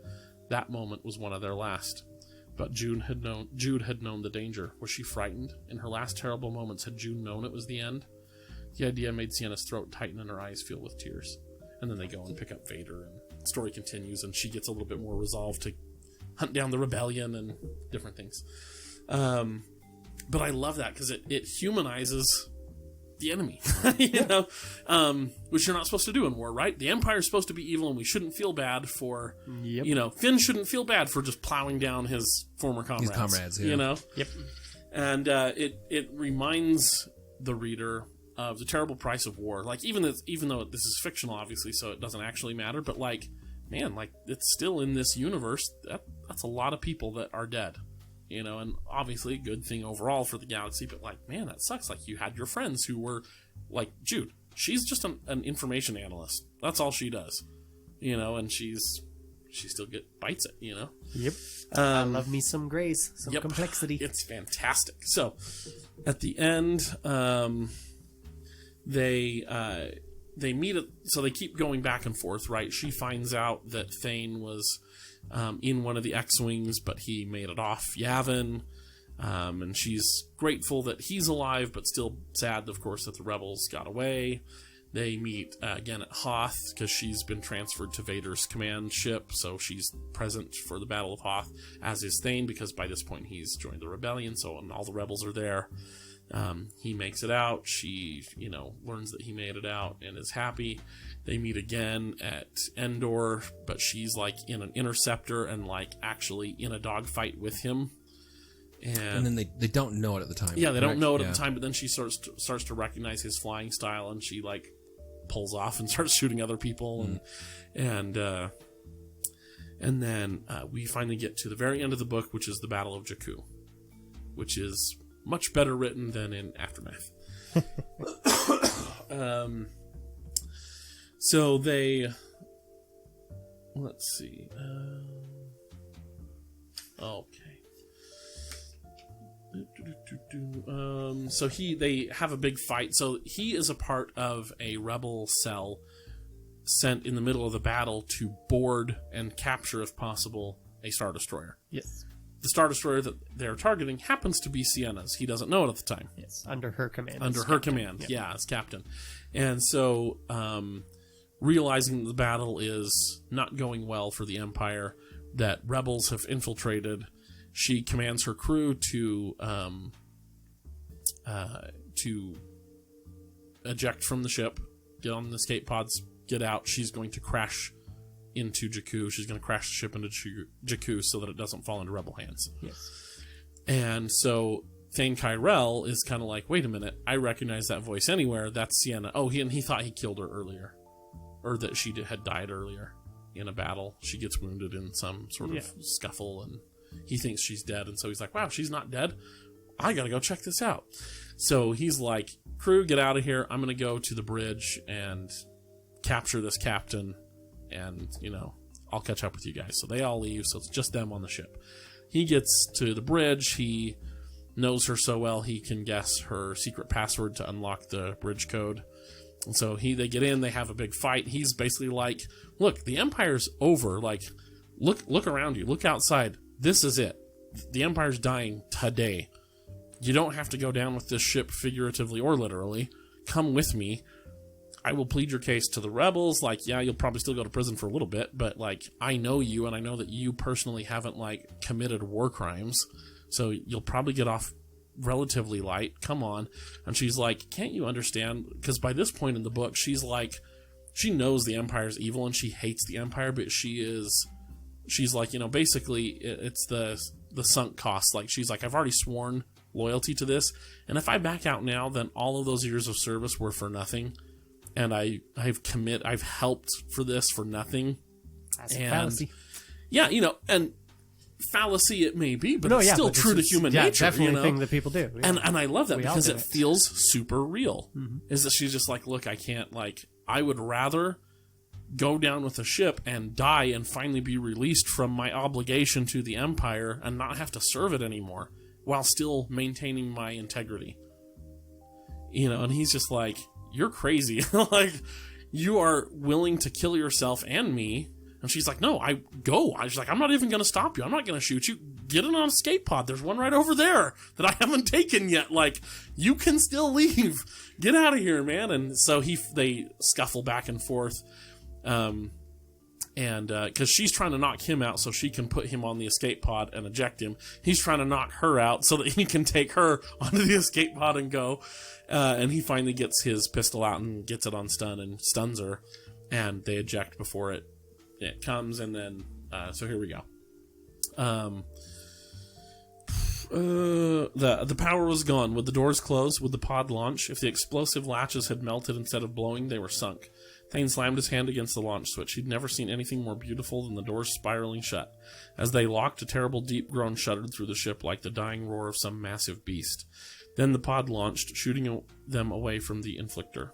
that moment was one of their last. But Jude had known the danger. Was she frightened? In her last terrible moments, had Jude known it was the end? The idea made Sienna's throat tighten and her eyes fill with tears. And then they go and pick up Vader, and the story continues, and she gets a little bit more resolved to hunt down the rebellion and different things. But I love that because it humanizes the enemy, which you're not supposed to do in war, right? The Empire's supposed to be evil, and we shouldn't feel bad for, Finn shouldn't feel bad for just plowing down his former comrades. Yep. And it reminds the reader of the terrible price of war. Like, even though this is fictional, obviously, so it doesn't actually matter, but like, man, like, it's still in this universe. That's a lot of people that are dead. And obviously a good thing overall for the galaxy, but like, man, that sucks. Like, you had your friends who were like Jude. She's just an information analyst. That's all she does, and she still bites it, Yep. I love me some grace, some complexity. It's fantastic. So at the end, they meet it, so they keep going back and forth, right? She finds out that Thane was in one of the X-Wings, but he made it off Yavin, and she's grateful that he's alive, but still sad, of course, that the rebels got away. They meet again at Hoth, because she's been transferred to Vader's command ship, so she's present for the Battle of Hoth, as is Thane, because by this point he's joined the rebellion, and all the rebels are there. He makes it out. She, learns that he made it out and is happy. They meet again at Endor, but she's like in an interceptor and like actually in a dogfight with him. And then they don't know it at the time. Yeah, they don't know it at the time, but then she starts to recognize his flying style, and she like pulls off and starts shooting other people, and then we finally get to the very end of the book, which is the Battle of Jakku, which is much better written than in Aftermath. So let's see. Okay. So they have a big fight. So he is a part of a rebel cell sent in the middle of the battle to board and capture, if possible, a Star Destroyer. Yes. The Star Destroyer that they're targeting happens to be Sienna's. He doesn't know it at the time. Yes, under her command. As captain. And so, realizing the battle is not going well for the Empire, that rebels have infiltrated, she commands her crew to eject from the ship, get on the escape pods, get out. She's going to crash into Jakku. She's going to crash the ship into Jakku so that it doesn't fall into rebel hands. Yes. And so Thane Kyrell is kind of like, wait a minute, I recognize that voice anywhere. That's Sienna. Oh, he thought he killed her earlier, or that she had died earlier in a battle. She gets wounded in some sort of scuffle, and he thinks she's dead. And so he's like, wow, she's not dead. I got to go check this out. So he's like, crew, get out of here. I'm going to go to the bridge and capture this captain, and, I'll catch up with you guys. So they all leave, so it's just them on the ship. He gets to the bridge. He knows her so well, he can guess her secret password to unlock the bridge code. And so they get in, they have a big fight. He's basically like, look, the Empire's over. Like, look around you. Look outside. This is it. The Empire's dying today. You don't have to go down with this ship figuratively or literally. Come with me. I will plead your case to the rebels. Like, yeah, you'll probably still go to prison for a little bit, but like, I know you, and I know that you personally haven't like committed war crimes, so you'll probably get off relatively light. Come on. And she's like, can't you understand? Because by this point in the book, she's like, she knows the Empire's evil and she hates the Empire, but she's like, basically it's the sunk cost. Like, she's like, I've already sworn loyalty to this, and if I back out now, then all of those years of service were for nothing. And I've helped for this for nothing. That's a fallacy. Yeah, and fallacy it may be, but it's still true to human nature. Definitely a thing that people do. Yeah. And I love that because it feels super real. Mm-hmm. Is that she's just like, look, I can't, like, I would rather go down with the ship and die and finally be released from my obligation to the Empire and not have to serve it anymore while still maintaining my integrity. And he's just like, you're crazy. Like, you are willing to kill yourself and me. And she's like, no, she's like, I'm not even going to stop you. I'm not going to shoot you. Get in on an escape pod. There's one right over there that I haven't taken yet. Like, you can still leave. Get out of here, man. And so they scuffle back and forth. Because she's trying to knock him out so she can put him on the escape pod and eject him. He's trying to knock her out so that he can take her onto the escape pod and go. And he finally gets his pistol out and gets it on stun and stuns her. And they eject before it comes. And then, so here we go. The power was gone. Would the doors close? Would the pod launch? If the explosive latches had melted instead of blowing, they were sunk. Thane slammed his hand against the launch switch. He'd never seen anything more beautiful than the doors spiraling shut. As they locked, a terrible deep groan shuddered through the ship like the dying roar of some massive beast. Then the pod launched, shooting them away from the inflictor.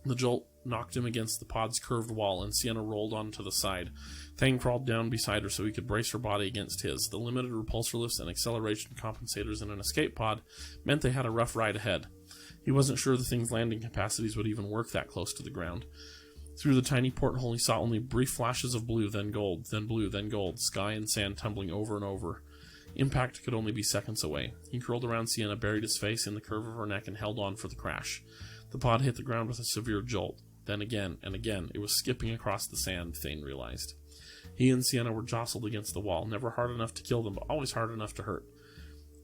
The jolt knocked him against the pod's curved wall, and Sienna rolled onto the side. Thane crawled down beside her so he could brace her body against his. The limited repulsor lifts and acceleration compensators in an escape pod meant they had a rough ride ahead. He wasn't sure the thing's landing capacities would even work that close to the ground. Through the tiny porthole, he saw only brief flashes of blue, then gold, then blue, then gold, sky and sand tumbling over and over. Impact could only be seconds away. He curled around Sienna, buried his face in the curve of her neck, and held on for the crash. The pod hit the ground with a severe jolt. Then again and again, it was skipping across the sand, Thane realized. He and Sienna were jostled against the wall, never hard enough to kill them, but always hard enough to hurt.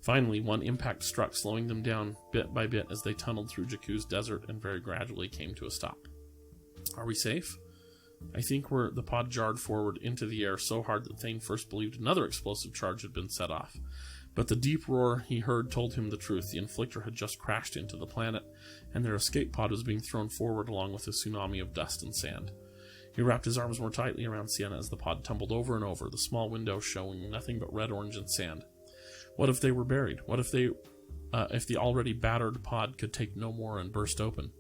Finally, one impact struck, slowing them down bit by bit as they tunneled through Jakku's desert and very gradually came to a stop. Are we safe? I think the pod jarred forward into the air so hard that Thane first believed another explosive charge had been set off. But the deep roar he heard told him the truth. The inflictor had just crashed into the planet, and their escape pod was being thrown forward along with a tsunami of dust and sand. He wrapped his arms more tightly around Sienna as the pod tumbled over and over, the small window showing nothing but red, orange, and sand. What if they were buried? What if if the already battered pod could take no more and burst open?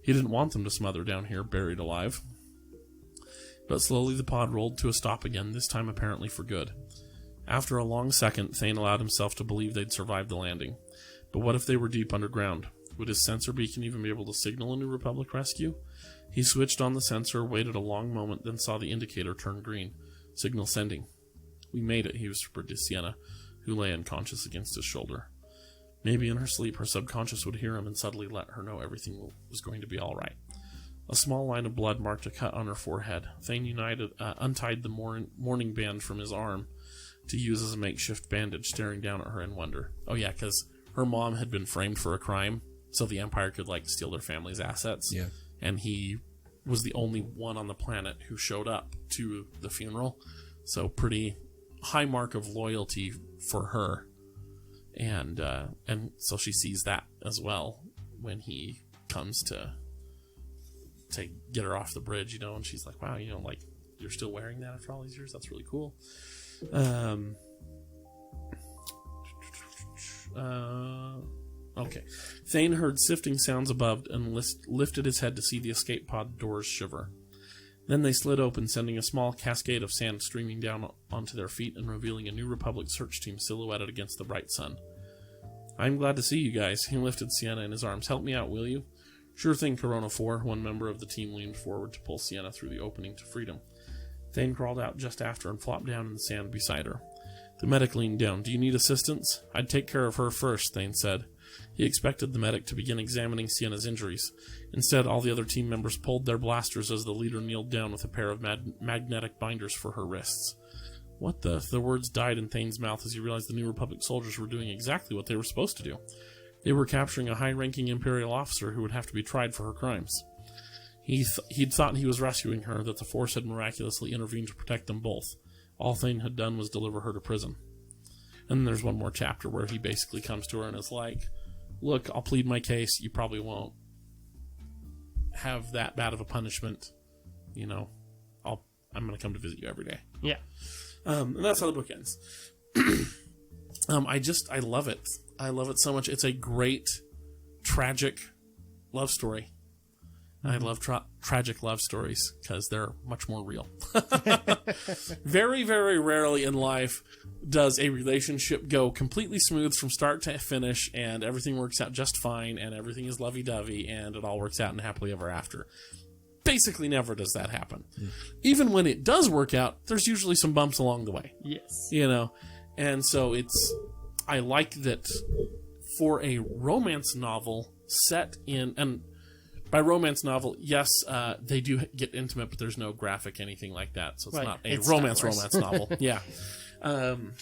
He didn't want them to smother down here, buried alive. But slowly the pod rolled to a stop again, this time apparently for good. After a long second, Thane allowed himself to believe they'd survived the landing. But what if they were deep underground? Would his sensor beacon even be able to signal a New Republic rescue? He switched on the sensor, waited a long moment, then saw the indicator turn green. Signal sending. We made it, he whispered to Sienna, who lay unconscious against his shoulder. Maybe in her sleep, her subconscious would hear him and suddenly let her know everything was going to be all right. A small line of blood marked a cut on her forehead. Thane untied the mourning band from his arm to use as a makeshift bandage, staring down at her in wonder. Oh yeah, because her mom had been framed for a crime, so the Empire could steal their family's assets. Yeah. And he was the only one on the planet who showed up to the funeral. So pretty high mark of loyalty for her. And so she sees that as well when he comes to get her off the bridge, and she's like, wow, you're still wearing that after all these years? That's really cool. Okay. Thane heard sifting sounds above and lifted his head to see the escape pod doors shiver. Then they slid open, sending a small cascade of sand streaming down onto their feet and revealing a New Republic search team silhouetted against the bright sun. I'm glad to see you guys. He lifted Sienna in his arms. Help me out, will you? Sure thing, Corona 4. One member of the team leaned forward to pull Sienna through the opening to freedom. Thane crawled out just after and flopped down in the sand beside her. The medic leaned down. Do you need assistance? I'd take care of her first, Thane said. He expected the medic to begin examining Sienna's injuries. Instead, all the other team members pulled their blasters as the leader kneeled down with a pair of magnetic binders for her wrists. What the? The words died in Thane's mouth as he realized the New Republic soldiers were doing exactly what they were supposed to do. They were capturing a high-ranking Imperial officer who would have to be tried for her crimes. He'd thought he was rescuing her, that the Force had miraculously intervened to protect them both. All Thane had done was deliver her to prison. And then there's one more chapter where he basically comes to her and is like, look, I'll plead my case. You probably won't have that bad of a punishment. I'm going to come to visit you every day. Yeah. And that's how the book ends. I love it. I love it so much. It's a great, tragic love story. I love tragic love stories because they're much more real. Very, very rarely in life does a relationship go completely smooth from start to finish and everything works out just fine and everything is lovey-dovey and it all works out and happily ever after. Basically never does that happen. Even when it does work out, there's usually some bumps along the way. Yes. You know? And so I like that for a romance novel set in... and by romance novel, yes, they do get intimate, but there's no graphic anything like that. So it's not a romance novel. Yeah. And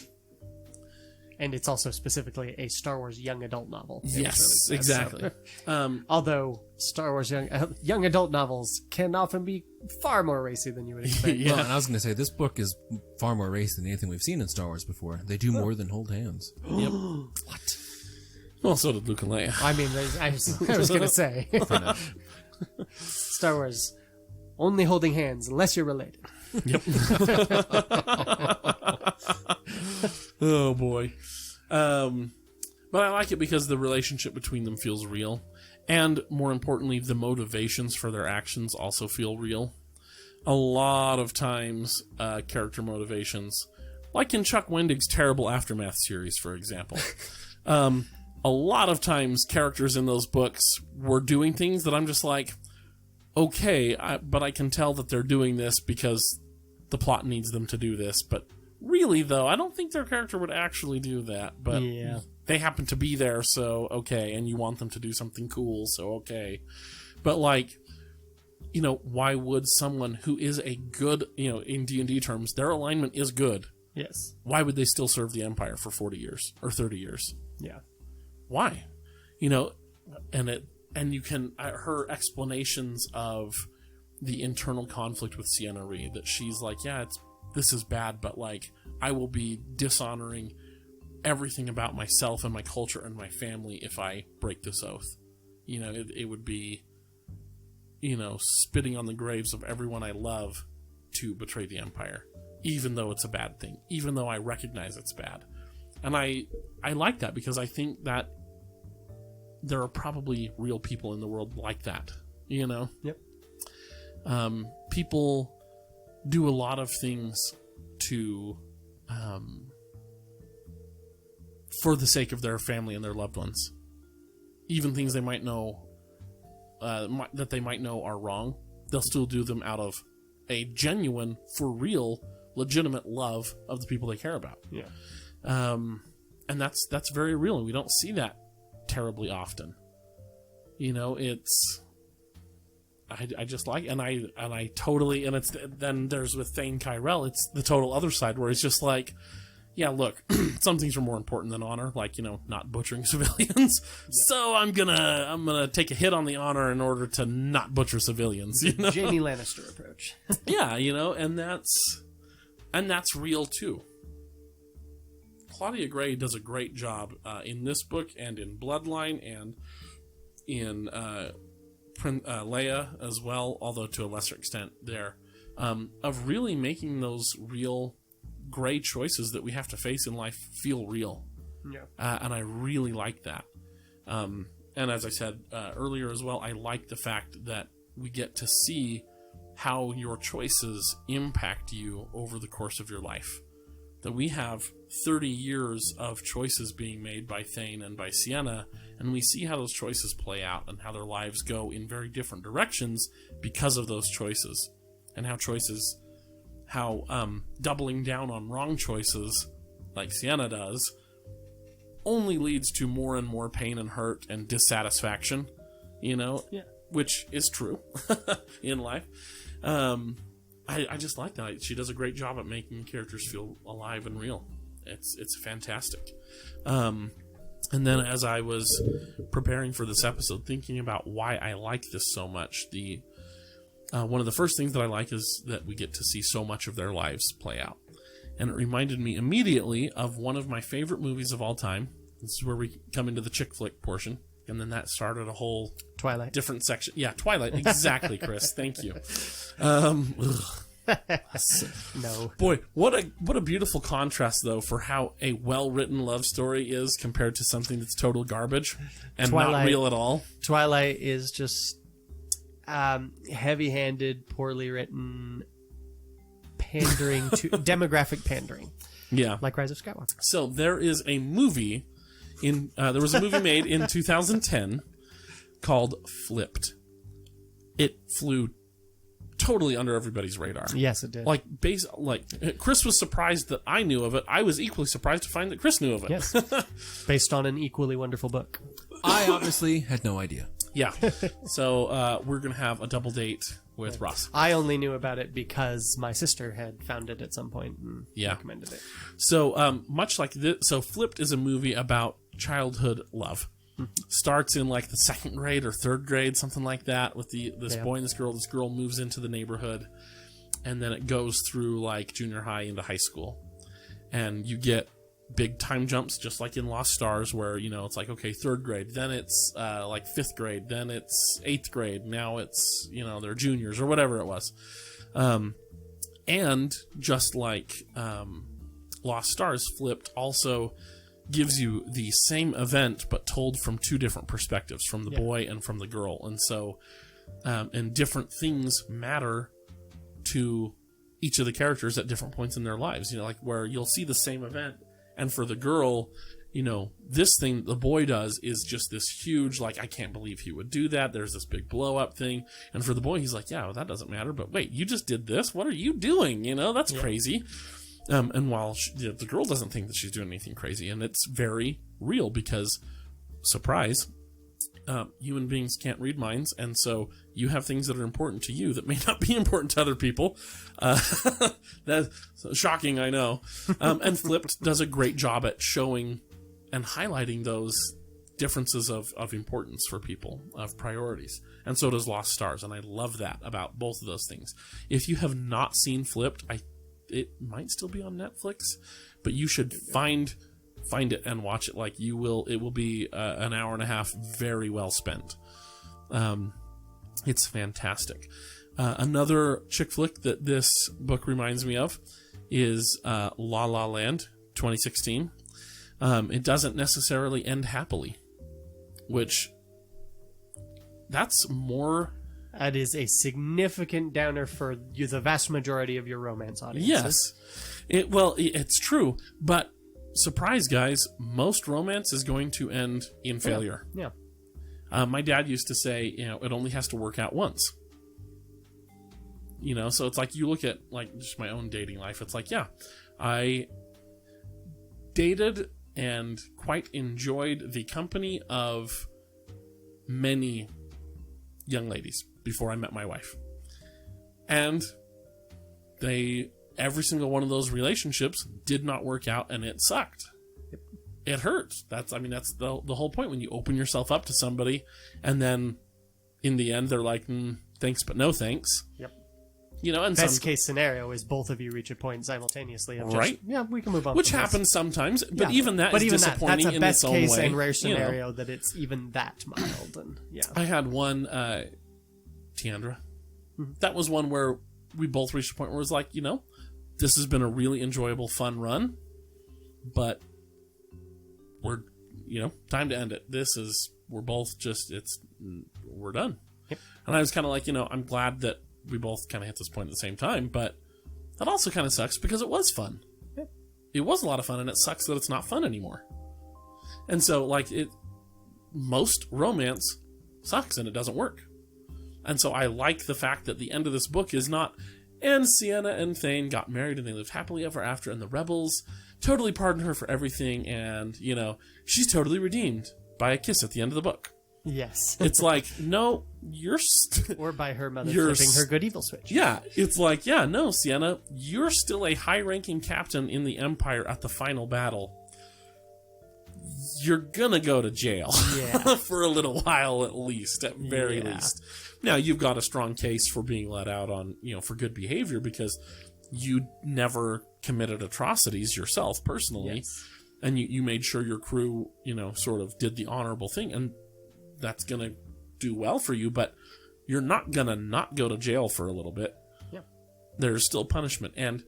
it's also specifically a Star Wars young adult novel. Yes, exactly. Although Star Wars young adult novels can often be far more racy than you would expect. Well, and I was going to say, this book is far more racy than anything we've seen in Star Wars before. They do more than hold hands. Yep. What? Well, so did Luke and Leia. I mean, I was going to say. Star Wars, only holding hands unless you're related. Yep. Oh, boy. But I like it because the relationship between them feels real. And, more importantly, the motivations for their actions also feel real. A lot of times, character motivations, like in Chuck Wendig's terrible Aftermath series, for example. A lot of times, characters in those books were doing things that I'm just like, okay, but I can tell that they're doing this because the plot needs them to do this. But really, though, I don't think their character would actually do that. But they happen to be there, so okay. And you want them to do something cool, so okay. But like, you know, why would someone who is a good, you know, in D&D terms, their alignment is good. Yes. Why would they still serve the Empire for 40 years or 30 years? Yeah. Why? You know, and you can, her explanations of the internal conflict with Sienna Ree, that she's like, yeah, this is bad, but like, I will be dishonoring everything about myself and my culture and my family if I break this oath. You know, it would be, you know, spitting on the graves of everyone I love to betray the Empire, even though it's a bad thing, even though I recognize it's bad. And I like that because I think that there are probably real people in the world like that, you know? Yep. People do a lot of things to, for the sake of their family and their loved ones. Even things they might know, that they might know are wrong, they'll still do them out of a genuine, for real, legitimate love of the people they care about. Yeah. And that's very real, and we don't see that terribly often. You know, I just like, and I totally, and it's, then there's with Thane Kyrell, it's the total other side where it's just like, yeah, look, some things are more important than honor, like, you know, not butchering civilians. Yeah. So I'm gonna take a hit on the honor in order to not butcher civilians. You know? Jaime Lannister approach. Yeah, you know, and that's real too. Claudia Gray does a great job in this book and in Bloodline and in Leia as well, although to a lesser extent there, of really making those real gray choices that we have to face in life feel real. Yeah. And I really like that. And as I said earlier as well, I like the fact that we get to see how your choices impact you over the course of your life. That we have 30 years of choices being made by Thane and by Sienna, and we see how those choices play out and how their lives go in very different directions because of those choices. And how doubling down on wrong choices, like Sienna does, only leads to more and more pain and hurt and dissatisfaction, you know? Yeah. Which is true in life. I just like that. She does a great job at making characters feel alive and real. It's fantastic. And then as I was preparing for this episode, thinking about why I like this so much, one of the first things that I like is that we get to see so much of their lives play out. And it reminded me immediately of one of my favorite movies of all time. This is where we come into the chick flick portion. And then that started a whole Twilight. Different section. Yeah, Twilight. Exactly, Chris. Thank you. No. Boy, what a beautiful contrast, though, for how a well-written love story is compared to something that's total garbage and Twilight, not real at all. Twilight is just heavy-handed, poorly written, pandering to demographic pandering. Yeah. Like Rise of Skywalker. So there is a movie there was a movie made in 2010 called Flipped. It flew totally under everybody's radar. Yes, it did. Like Chris was surprised that I knew of it. I was equally surprised to find that Chris knew of it. Yes. Based on an equally wonderful book. I obviously had no idea. Yeah. So we're going to have a double date with Ross. I only knew about it because my sister had found it at some point and recommended it. So much like this, so Flipped is a movie about childhood love. Starts in like the 2nd grade or 3rd grade, something like that, with this boy and this girl. This girl moves into the neighborhood, and then it goes through like junior high into high school, and you get big time jumps, just like in Lost Stars, where it's like, okay, 3rd grade, then it's like 5th grade, then it's 8th grade, now it's they're juniors or whatever it was, and just like Lost Stars, Flipped also gives you the same event but told from 2 different perspectives, from the boy and from the girl. And so and different things matter to each of the characters at different points in their lives, like where you'll see the same event, and for the girl, this thing the boy does is just this huge, like, I can't believe he would do that, there's this big blow up thing. And for the boy, he's like, yeah, well, that doesn't matter, but wait, you just did this, what are you doing? That's crazy. And while the girl doesn't think that she's doing anything crazy, and it's very real because, surprise, human beings can't read minds, and so you have things that are important to you that may not be important to other people. That's shocking, I know. And Flipped does a great job at showing and highlighting those differences of importance for people, of priorities. And so does Lost Stars, and I love that about both of those things. If you have not seen Flipped, it might still be on Netflix, but you should find it and watch it. Like, you will, it will be an hour and a half very well spent. It's fantastic. Another chick flick that this book reminds me of is La La Land 2016. It doesn't necessarily end happily, which that's more... That is a significant downer for the vast majority of your romance audience. Yes. It's true, but surprise, guys, most romance is going to end in failure. Yeah. My dad used to say, it only has to work out once. So it's like, you look at like just my own dating life. It's like, yeah, I dated and quite enjoyed the company of many young ladies before I met my wife. And every single one of those relationships did not work out, and it sucked. Yep. It hurt. That's the whole point, when you open yourself up to somebody and then in the end they're like, thanks but no thanks. Yep. And best case scenario is both of you reach a point simultaneously of just, right? Yeah, we can move on. Which happens sometimes, but even that is disappointing that's a in best its own case way. and rare scenario that it's even that mild. And I had one, Tiandra. Mm-hmm. That was one where we both reached a point where it was like, this has been a really enjoyable, fun run, but we're, time to end it. We're both just, we're done. Yep. And I was kind of like, I'm glad that we both kind of hit this point at the same time, but that also kind of sucks because it was fun. Yep. It was a lot of fun, and it sucks that it's not fun anymore. And so, like, most romance sucks and it doesn't work. And so I like the fact that the end of this book is not, and Sienna and Thane got married and they lived happily ever after, and the rebels totally pardoned her for everything, and, she's totally redeemed by a kiss at the end of the book. Yes. It's like, no, you're... or by her mother flipping her good evil switch. Yeah, it's like, yeah, no, Sienna, you're still a high-ranking captain in the Empire at the final battle. You're gonna go to jail for a little while at least, at very least. Now, you've got a strong case for being let out on, for good behavior because you never committed atrocities yourself personally. Yes. And you made sure your crew, sort of did the honorable thing, and that's going to do well for you, but you're not going to not go to jail for a little bit. Yeah. There's still punishment. And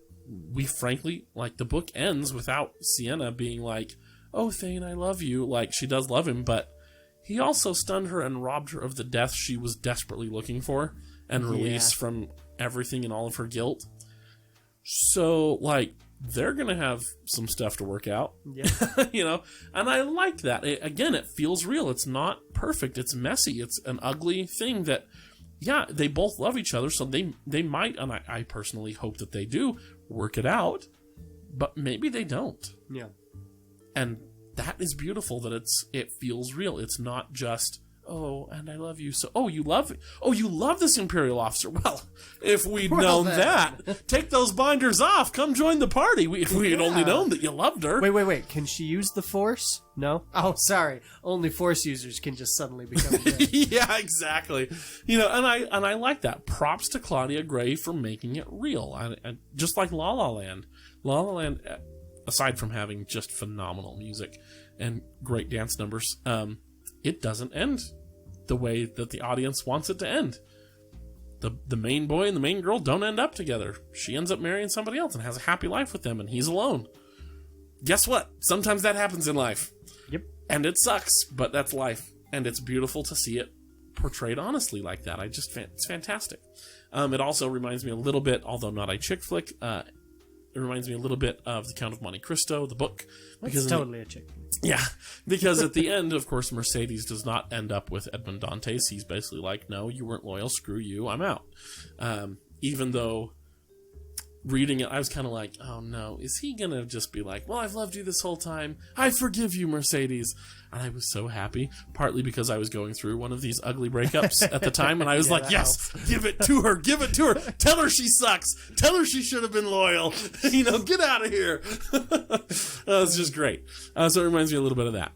we frankly, like, the book ends without Sienna being like, oh, Thane, I love you. Like, she does love him, but he also stunned her and robbed her of the death she was desperately looking for and released from everything and all of her guilt. So, like, they're going to have some stuff to work out, you know, and I like that. Again, it feels real. It's not perfect. It's messy. It's an ugly thing that, yeah, they both love each other, so they might, and I personally hope that they do, work it out, but maybe they don't. Yeah. And that is beautiful, that it feels real. It's not just, oh, and I love you. So, you love this Imperial officer. Well, if we'd known that, take those binders off. Come join the party. If we had only known that you loved her. Wait. Can she use the Force? No? Oh, sorry. Only Force users can just suddenly become good. Yeah, exactly. You know, and I like that. Props to Claudia Gray for making it real. I just like La La Land. La La Land, aside from having just phenomenal music and great dance numbers, it doesn't end the way that the audience wants it to end. The main boy and the main girl don't end up together. She ends up marrying somebody else and has a happy life with them, and he's alone. Guess what? Sometimes that happens in life. Yep. And it sucks, but that's life. And it's beautiful to see it portrayed honestly like that. It's fantastic. It also reminds me a little bit, although not a chick flick, it reminds me a little bit of The Count of Monte Cristo, the book. It's totally a chick. Yeah, because at the end, of course, Mercedes does not end up with Edmond Dantes. He's basically like, no, you weren't loyal, screw you, I'm out. Even though, reading it, I was kind of like, oh no, is he going to just be like, well, I've loved you this whole time, I forgive you, Mercedes. And I was so happy, partly because I was going through one of these ugly breakups at the time, and I was like, yes, give it to her, tell her she sucks, tell her she should have been loyal, you know, get out of here. It's just great. So it reminds me a little bit of that.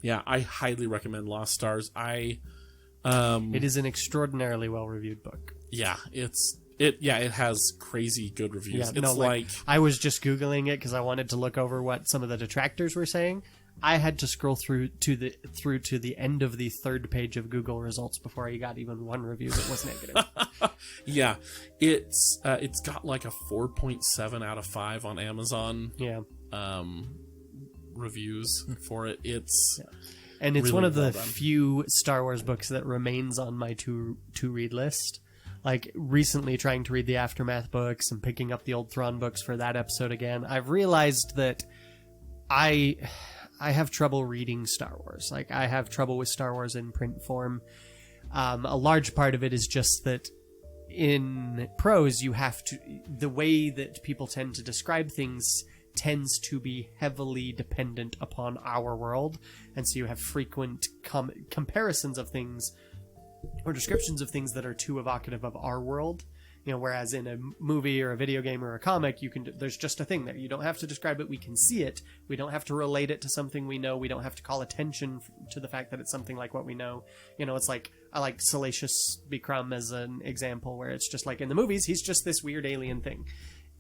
Yeah, I highly recommend Lost Stars. It is an extraordinarily well-reviewed book. Yeah, it has crazy good reviews. Yeah, it's like I was just Googling it because I wanted to look over what some of the detractors were saying. I had to scroll through to the end of the third page of Google results before I got even one review that was negative. Yeah, it's got like a 4.7 out of 5 on Amazon. Yeah. Reviews for it. And it's really one of the well done. few Star Wars books that remains on my to read list. Like, recently trying to read the Aftermath books and picking up the old Thrawn books for that episode again, I've realized that I have trouble reading Star Wars. Like, I have trouble with Star Wars in print form. A large part of it is just that in prose, the way that people tend to describe things tends to be heavily dependent upon our world. And so you have frequent comparisons of things or descriptions of things that are too evocative of our world. You know, whereas in a movie or a video game or a comic, there's just a thing there. You don't have to describe it. We can see it. We don't have to relate it to something we know. We don't have to call attention to the fact that it's something like what we know. You know, it's like, I like Salacious Bikram as an example, where it's just like in the movies, he's just this weird alien thing.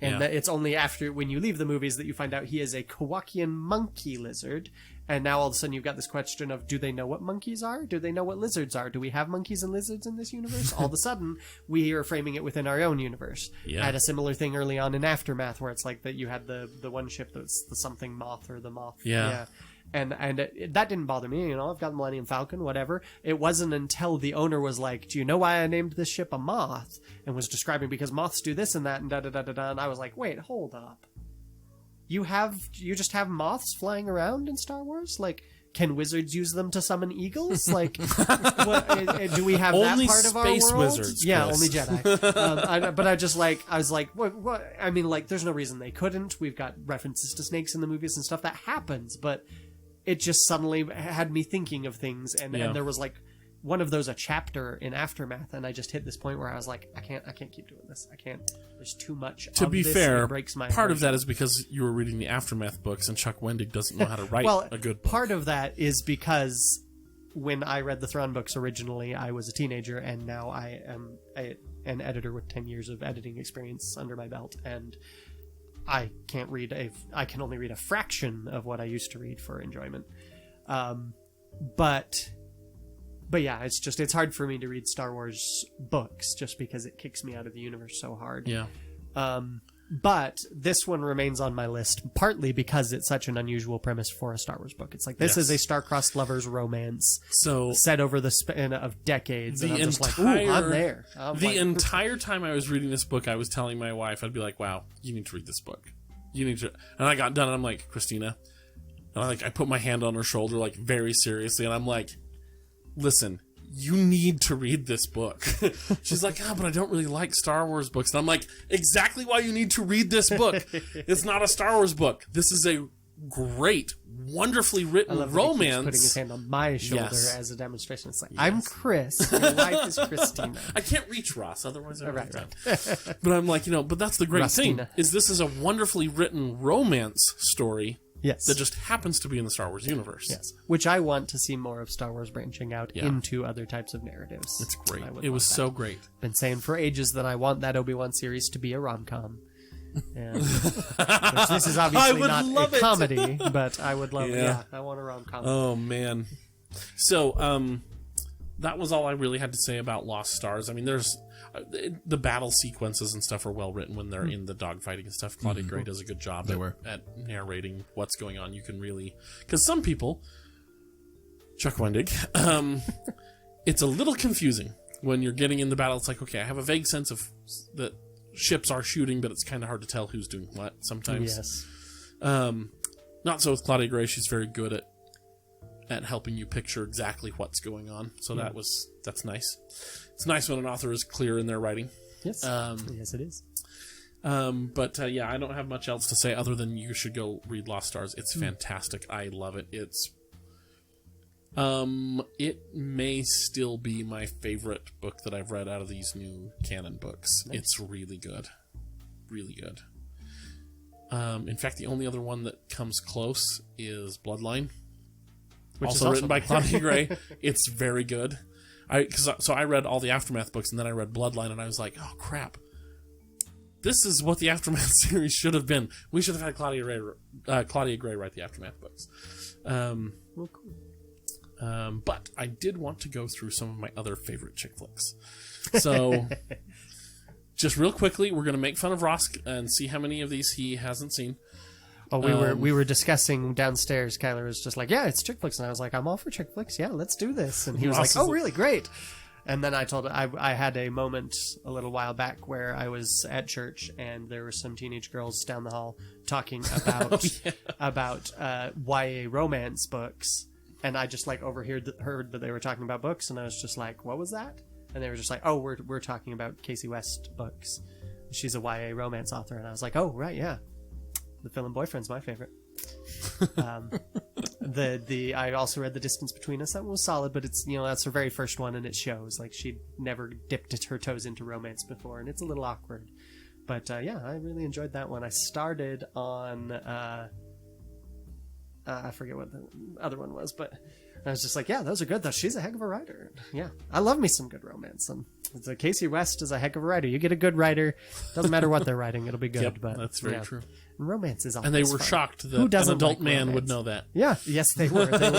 And that it's only after, when you leave the movies, that you find out he is a Kowakian monkey lizard. And now all of a sudden you've got this question of, do they know what monkeys are? Do they know what lizards are? Do we have monkeys and lizards in this universe? All of a sudden, we are framing it within our own universe. Yeah. I had a similar thing early on in Aftermath, where it's like that you had the one ship that's the something moth or the moth. Yeah. And that didn't bother me, you know, I've got the Millennium Falcon, whatever. It wasn't until the owner was like, do you know why I named this ship a moth? And was describing because moths do this and that and da-da-da-da-da. And I was like, wait, hold up. You just have moths flying around in Star Wars? Like, can wizards use them to summon eagles? Like, do we have only that part of our space world? wizards, Yeah, Chris. only Jedi. But I was like, what? I mean, like, there's no reason they couldn't. We've got references to snakes in the movies and stuff. That happens, but it just suddenly had me thinking of things, and there was like one of those, a chapter in Aftermath, and I just hit this point where I was like, I can't keep doing this. I can't. There's too much. To be fair, it breaks my part of immersion. that is because you were reading the Aftermath books, and Chuck Wendig doesn't know how to write a good book. Part of that is because when I read the Thrawn books originally, I was a teenager, and now I am an editor with 10 years of editing experience under my belt, and I can only read a fraction of what I used to read for enjoyment. But yeah, it's hard for me to read Star Wars books just because it kicks me out of the universe so hard. Yeah. But this one remains on my list, partly because it's such an unusual premise for a Star Wars book. It's like, this is a star-crossed lovers romance set over the span of decades. And I'm just like, ooh, I'm there. Entire time I was reading this book, I was telling my wife, I'd be like, wow, you need to read this book. You need to. And I got done, and I'm like, Christina, and I put my hand on her shoulder, like, very seriously, and I'm like, listen, you need to read this book. She's like, but I don't really like Star Wars books. And I'm like, exactly why you need to read this book. It's not a Star Wars book. This is a great, wonderfully written romance. Putting his hand on my shoulder as a demonstration. It's like, I'm Chris. Your wife is Christina. I can't reach Ross, otherwise I right. But I'm like, but that's the great thing, is this is a wonderfully written romance story. Yes. That just happens to be in the Star Wars universe. Yes. Which I want to see more of Star Wars branching out into other types of narratives. It's great. It was so great. Been saying for ages that I want that Obi-Wan series to be a rom-com. And, which this is obviously not a comedy, but I would love it. Yeah, I want a rom-com. Oh, man. So, that was all I really had to say about Lost Stars. I mean, there's the battle sequences and stuff are well written when they're in the dogfighting and stuff. Claudia Gray does a good job at narrating what's going on. You can really, because some people, Chuck Wendig, it's a little confusing when you're getting in the battle. It's like, okay, I have a vague sense of that ships are shooting, but it's kind of hard to tell who's doing what sometimes. Yes. Not so with Claudia Gray. She's very good at helping you picture exactly what's going on. So that's nice. It's nice when an author is clear in their writing. Yes. Yes, it is. But I don't have much else to say other than you should go read Lost Stars. It's fantastic. I love it. It may still be my favorite book that I've read out of these new canon books. Nice. It's really good. Really good. In fact, the only other one that comes close is Bloodline. Which also written by Claudia Gray. It's very good. So I read all the Aftermath books, and then I read Bloodline, and I was like, oh, crap. This is what the Aftermath series should have been. We should have had Claudia Gray write the Aftermath books. Well, cool. But I did want to go through some of my other favorite chick flicks. So, just real quickly, we're going to make fun of Ross and see how many of these he hasn't seen. Oh, we were discussing downstairs. Kyler was just like, yeah, it's chick flicks. And I was like, I'm all for chick flicks. Yeah, let's do this. And he was like, oh, really? Great. And then I told him, I had a moment a little while back where I was at church and there were some teenage girls down the hall talking about YA romance books. And I just heard that they were talking about books. And I was just like, what was that? And they were just like, oh, we're talking about Casey West books. She's a YA romance author. And I was like, oh, right, yeah. The Villain Boyfriend's my favorite. I also read The Distance Between Us. That one was solid, but it's that's her very first one, and it shows like she'd never dipped her toes into romance before, and it's a little awkward. But I really enjoyed that one. I started on I forget what the other one was, but I was just like, yeah, those are good though. She's a heck of a writer. Yeah, I love me some good romance. And Casey West is a heck of a writer. You get a good writer, doesn't matter what they're writing, it'll be good. Yep, but that's very true. Romance is always and they were fun. shocked that an adult man would know that. Yeah, yes, they were. They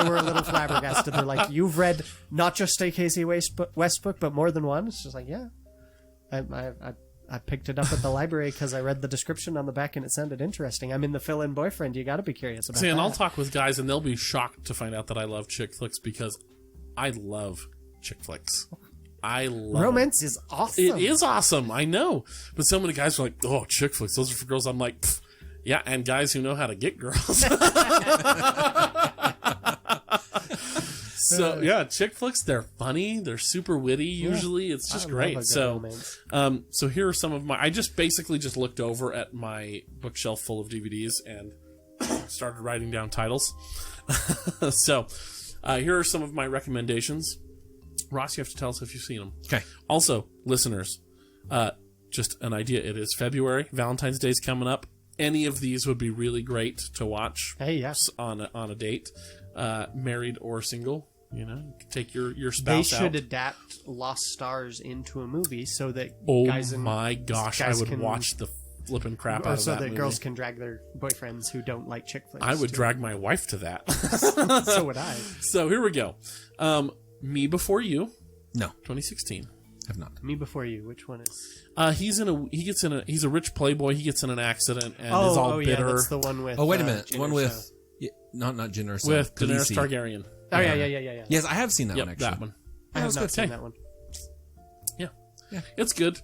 were a little flabbergasted. They're like, you've read not just a Casey West book, but more than one. It's just like, yeah, I picked it up at the library because I read the description on the back and it sounded interesting. I'm in the fill-in boyfriend. You got to be curious about that. And I'll talk with guys and they'll be shocked to find out that I love chick flicks because I love chick flicks. I love romance is awesome. It is awesome. I know. But so many guys are like, oh, chick flicks, those are for girls. I'm like, yeah, and guys who know how to get girls. So, yeah, chick flicks, they're funny. They're super witty, usually. It's just great. So here are some of my... I just basically just looked over at my bookshelf full of DVDs and started writing down titles. So, here are some of my recommendations. Ross, you have to tell us if you've seen them. Okay. Also, listeners, just an idea. It is February. Valentine's Day's coming up. Any of these would be really great to watch on a date. Married or single, you can take your spouse out. They should adapt Lost Stars into a movie so that guys I would watch the flipping crap out of that so that movie. Girls can drag their boyfriends who don't like chick flicks. I would drag my wife to that. So would I. So here we go. Me Before You. No. 2016. Have not. Me Before You. Which one is? He's a rich playboy. He gets in an accident and is all bitter. Yeah, that's the one with. Oh, wait a minute. Jyn One Erso. with not Jyn Erso. With Daenerys Khaleesi. Targaryen. Oh yeah. Yes, I have seen that Yep, one actually. that one. I have was not good. seen Okay. that one. Yeah, it's good.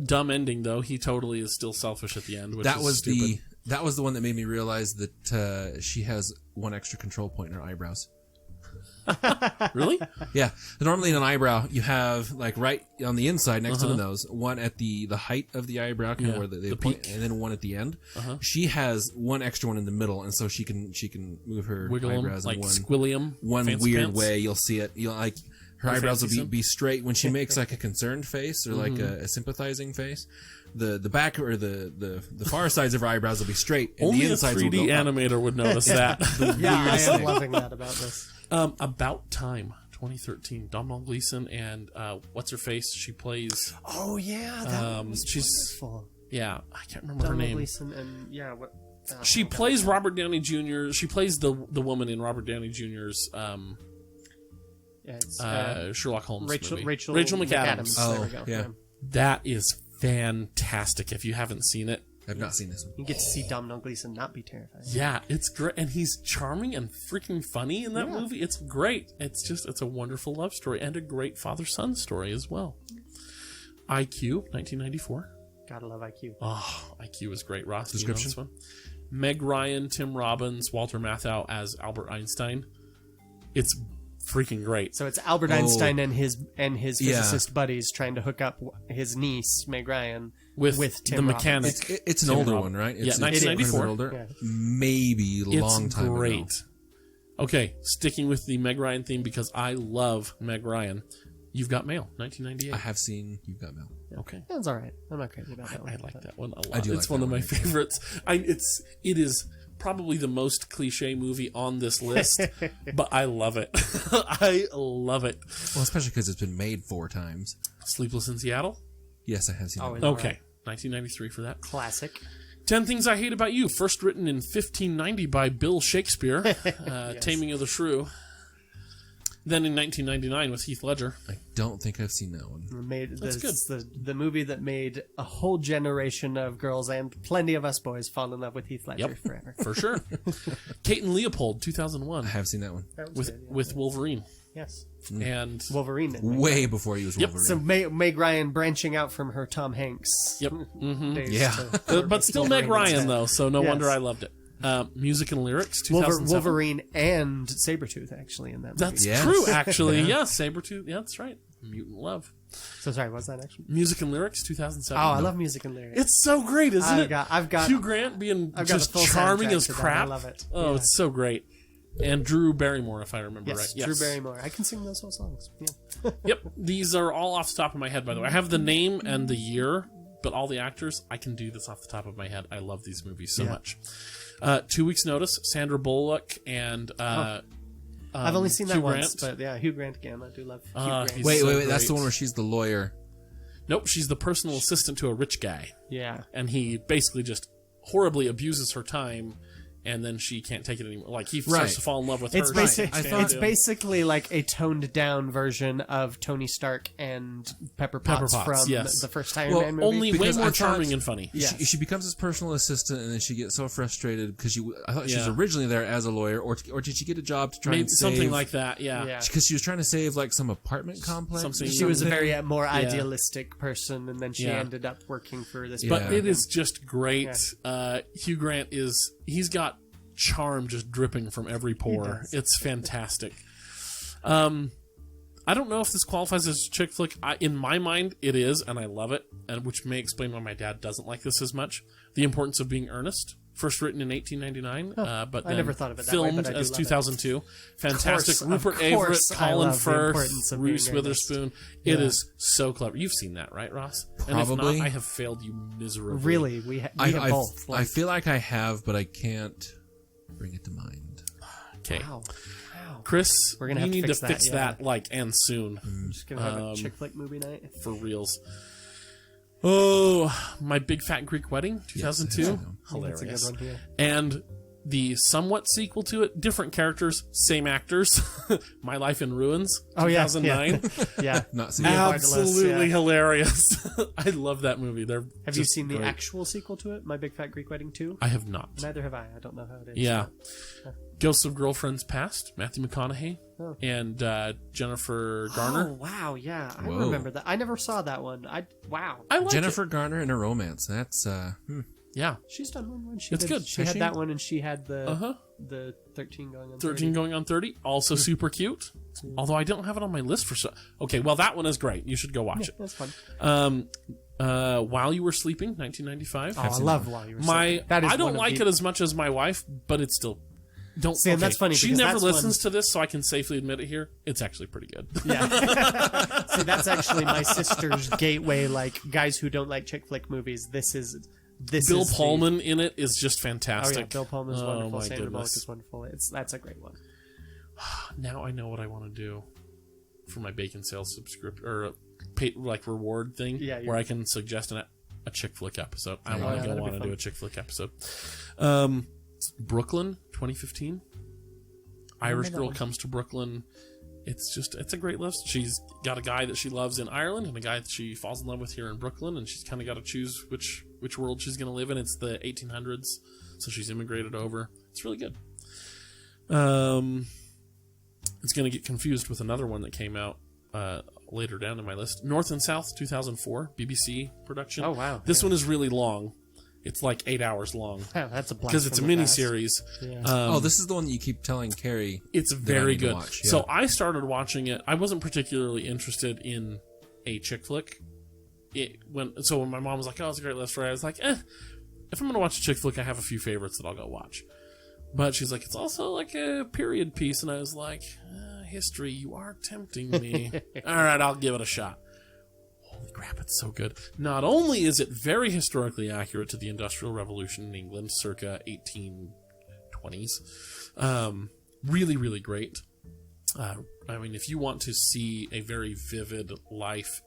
Dumb ending though. He totally is still selfish at the end. Which That is was stupid. that was the one that made me realize that she has one extra control point in her eyebrows. Really? Yeah. Normally in an eyebrow, you have like right on the inside next to the nose, one at the height of the eyebrow, kind of where they the point, peak. and then one at the end. She has one extra one in the middle, and so she can move her Wiggle him eyebrows like in squillium. one fancy weird pants. way. You'll see it. You'll like her Or eyebrows fancy will be straight when she makes like a concerned face or like a sympathizing face. The back or the far sides of her eyebrows will be straight, and Only the a insides will 3D go up. animator would notice that. Yeah, I am loving that about this. About Time, 2013. Domhnall Gleeson and what's her face? She plays. Oh yeah, that was she's wonderful. yeah. I can't remember her Domhnall name. Gleeson and what? She plays Robert Downey Jr. She plays the woman in Robert Downey Jr.'s It's, Sherlock Holmes Rachel movie. Rachel McAdams. Oh, there we go. yeah. That is fantastic. If you haven't seen it, I've not seen this one. You get to see Domhnall Gleeson not be terrified. yeah, it's great, and he's charming and freaking funny in that movie. It's great. It's a wonderful love story and a great father-son story as well. IQ, 1994. Gotta love IQ. Oh, IQ is great. Ross, do you know Description? this one? Meg Ryan, Tim Robbins, Walter Matthau as Albert Einstein. It's freaking great. So it's Albert Einstein and his Yeah. physicist buddies trying to hook up his niece Meg Ryan With Tim the Robbins. mechanic. It's an Tim older Robbins. one, right? Yeah, It's 1994. quite a bit older. Yeah. Maybe a long time great. ago. Okay, sticking with the Meg Ryan theme because I love Meg Ryan. You've Got Mail, 1998. I have seen You've Got Mail. Okay. That was all right. I'm not crazy about that one. I like that one a lot. I do It's like one that of my one. favorites. It is probably the most cliche movie on this list, but I love it. I love it. Well, especially because it's been made 4 times. Sleepless in Seattle? Yes, I have seen Oh, it. yeah. Okay. 1993 for that. Classic. 10 Things I Hate About You, first written in 1590 by Bill Shakespeare, Taming of the Shrew. Then in 1999 with Heath Ledger. I don't think I've seen that one. That's The movie that made a whole generation of girls and plenty of us boys fall in love with Heath Ledger Yep. forever. For sure. Kate and Leopold, 2001, I have seen that one. That was with good, yeah. with Wolverine. Yes. And Wolverine. And Way before he was Yep. Wolverine. So Meg Ryan branching out from her Tom Hanks. yep. days Yeah. to- But still Meg Wolverine Ryan instead. though, so no Yes. wonder I loved it. Music and lyrics, 2007. Wolverine and Sabretooth actually in that movie. That's Yes. true, actually. Yeah, Sabretooth. Yeah, that's right. Mutant Love. So sorry, what's that actually? Music and lyrics, 2007. Oh, I love music and lyrics. It's so great, isn't it? I've got Hugh Grant being I've got just the full charming soundtrack as to that. crap. I love it. Oh, Yeah. it's so great. And Drew Barrymore, if I remember Yes, right. Drew Barrymore. I can sing those whole songs. Yeah. Yep. These are all off the top of my head, by the way. I have the name and the year, but all the actors, I can do this off the top of my head. I love these movies so much. 2 Weeks Notice, Sandra Bullock and I've only seen that Hugh once, Grant. but yeah, Hugh Grant again. I do love Hugh he's Grant. Wait, so That's the great. one where she's the lawyer. Nope, she's the personal assistant to a rich guy. Yeah. And he basically just horribly abuses her time, and then she can't take it anymore. Like, he starts Right. to fall in love with It's her. basic. I thought- It's basically like a toned down version of Tony Stark and Pepper Potts, Potts, from yes. the first Iron Well, Man movie. Only way Because I more thought- charming and funny. Yeah. She becomes his personal assistant, and then she gets so frustrated because I thought she was Yeah. originally there as a lawyer, or did she get a job to try Maybe and save something like that, yeah. Yeah. Because she was trying to save like some apartment complex. Something- She was a something. very more idealistic person, and then she Yeah. ended up working for this. But Yeah. it is just great. Hugh Grant he's got charm just dripping from every pore. does. It's fantastic. I don't know if this qualifies as a chick flick. In my mind, it is, and I love it, and which may explain why my dad doesn't like this as much. The Importance of Being Earnest, first written in 1899, but I then never thought of it that way, filmed but I do as love it. 2002. Fantastic. Of Rupert course, Everett, I Colin love The Firth, Importance of Being Reese Earnest. Witherspoon. It is so clever. You've seen that, right, Ross? And if Probably. not, I have failed you miserably. Really, we have both. I feel like I have, but I can't bring it to mind. Okay. Wow. Chris, We're gonna you have to need fix to fix that, that, like, and soon, Just gonna have a chick flick movie night. for reals. Oh, My Big Fat Greek Wedding, 2002. Yes, Hilarious. That's a good one. Yeah. And the somewhat sequel to it, different characters, same actors. My Life in Ruins, Oh, yeah, 2009. Yeah. Not seen Yeah. it. Absolutely Yeah. hilarious. I love that movie. Have you seen the actual sequel to it, My Big Fat Greek Wedding 2? I have not. Neither have I. I don't know how it is. Yeah. Ghosts of Girlfriends Past, Matthew McConaughey, Oh. and Jennifer Garner. Oh, wow, yeah. I Whoa. remember that. I never saw that one. Wow. I like Jennifer it. Garner in a romance. That's Yeah. She's done one when she It's did. good. She Has had she? that one, and she had Uh-huh. the 13 going on 13 going on 30. Also super cute. Although I don't have it on my list for so. Okay, well, that one is great. You should go watch Yeah, that's fun. it. While You Were Sleeping, 1995. Oh, I love While You Were Sleeping. That is I don't one of like the- it as much as my wife, but it's still. Don't See, and that's funny She because never that's listens to this, so I can safely admit it here. It's actually pretty good. Yeah. See, that's actually my sister's gateway. Like guys who don't like chick flick movies. This Bill is Pullman in it is just Oh fantastic. yeah, Bill Pullman's Oh, wonderful. my Sandra Bullock goodness. is wonderful. That's a great one. Now I know what I want to do for my bacon sales subscription or like reward thing, Yeah, where I can suggest a chick flick episode. I yeah, want that'd be to fun. do a chick flick episode. Brooklyn, 2015. Irish that girl one. comes to Brooklyn. It's a great list. She's got a guy that she loves in Ireland and a guy that she falls in love with here in Brooklyn, and she's kind of got to choose which world she's going to live in. It's the 1800s, so she's immigrated over. It's really good. It's going to get confused with another one that came out later down in my list. North and South, 2004, BBC production. Oh, wow. This Yeah. one is really long. It's like 8 hours long Wow, that's a blast because it's a from the mini past. series. Yeah. this is the one that you keep telling Carrie. It's that I very need to good. watch, yeah. So I started watching it. I wasn't particularly interested in a chick flick. When my mom was like, "Oh, it's a great list," right? I was like, "If I'm gonna watch a chick flick, I have a few favorites that I'll go watch." But she's like, "It's also like a period piece," and I was like, "History, you are tempting me." All right, I'll give it a shot. Holy crap, it's so good. Not only is it very historically accurate to the Industrial Revolution in England circa 1820s, really, really great. I mean, if you want to see a very vivid life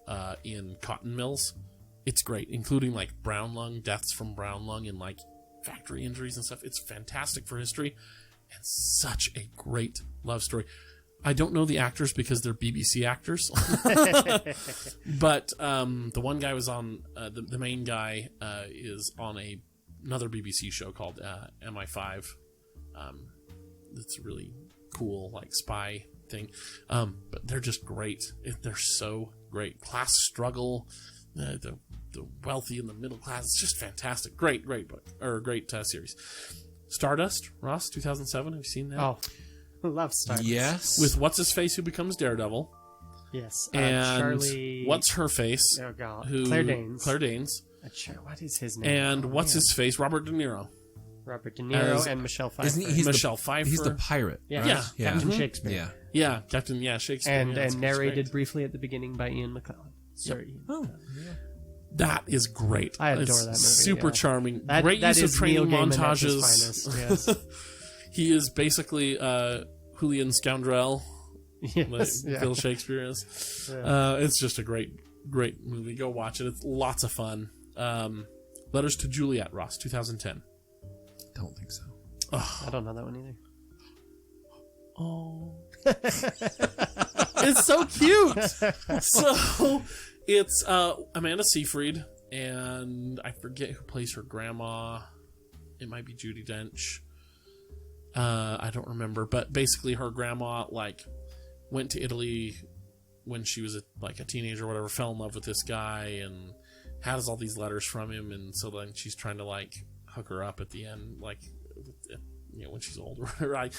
in cotton mills, it's great, including like brown lung, deaths from brown lung, and like factory injuries and stuff. It's fantastic for history and such a great love story. I don't know the actors because they're BBC actors, but the one guy was on the main guy is on another BBC show called MI5. It's a really cool like spy thing, but they're just great. They're so great. Class struggle, the wealthy and the middle class. It's just fantastic. Great book or great series. Stardust, Ross, 2007. Have you seen that? Oh, love Star. Yes. With what's his face who becomes Daredevil, Yes. and Charlie. what's her face? Oh God. Who Claire Danes. Claire Danes, What is his name? and Oh, what's man. his face? Robert De Niro. Robert De Niro As- and Michelle Pfeiffer. Isn't he? He's Michelle the, Pfeiffer. He's the pirate. yeah. right? Yeah. Captain Mhm. Shakespeare. Yeah. Yeah, Captain. Yeah, Shakespeare. And yeah, it's narrated great. briefly at the beginning by Ian McKellen. Sir Ian. Oh. That is great. I adore It's that movie, Super yeah. charming. That, Great that use of is Neil training Gaiman at montages. his finest. Yes. He is basically Julian Scoundrel. Yes. Like Yeah. Bill Shakespeare is. Yeah. It's just a great movie. Go watch it. It's lots of fun. Letters to Juliet, Ross, 2010. Don't think so. I don't know that one either. Oh. It's so cute. So it's Amanda Seyfried, and I forget who plays her grandma. It might be Judi Dench. I don't remember, but basically her grandma like went to Italy when she was a teenager or whatever, fell in love with this guy and has all these letters from him, and so then she's trying to like hook her up at the end, like when she's older. Right?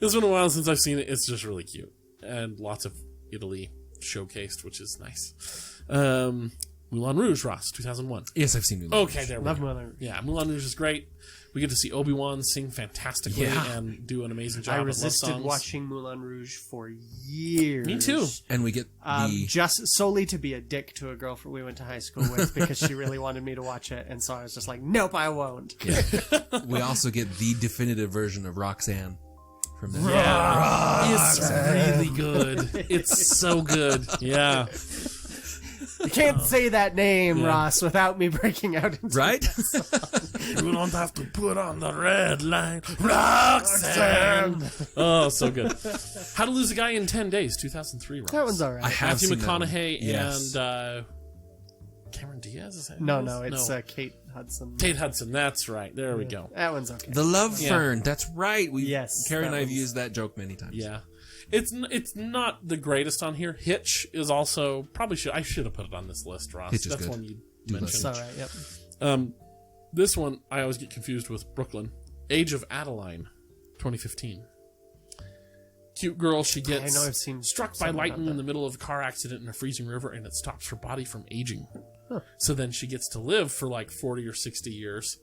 It's been a while since I've seen it. It's just really cute and lots of Italy showcased, which is nice. Moulin Rouge, Ross, 2001. Yes, I've seen Moulin Rouge. Okay, there we Love go. Moulin Rouge. Yeah, Moulin Rouge is great. We get to see Obi-Wan sing fantastically Yeah. and do an amazing job I at love resisted songs. watching Moulin Rouge for years. Me too. And we get the Just solely to be a dick to a girl we went to high school with because she really wanted me to watch it, and so I was just like, nope, I won't. we also get the definitive version of Roxanne from that. Yeah, it's really good. It's so good. Yeah. You can't say that name, Ross, without me breaking out into Right? You don't have to put on the red line, Roxanne. Oh, so good. How to Lose a Guy in 10 Days, 2003. Ross. That one's all right. I have Matthew seen that one. McConaughey Yes. and Cameron Diaz. Is that No, it's Kate Hudson. Kate Hudson. That's right. There we go. That one's okay. The Love Fern. That's right. Carrie and I have was- used that joke many times. Yeah. It's not the greatest on here. Hitch is also I should have put it on this list, Ross. Hitch is That's good. one you Do mentioned. It's all right, yep. This one I always get confused with Brooklyn. Age of Adeline, 2015. Cute girl, she gets I know I've seen struck by something about lightning that. in the middle of a car accident in a freezing river, and it stops her body from aging. So then she gets to live for like 40 or 60 years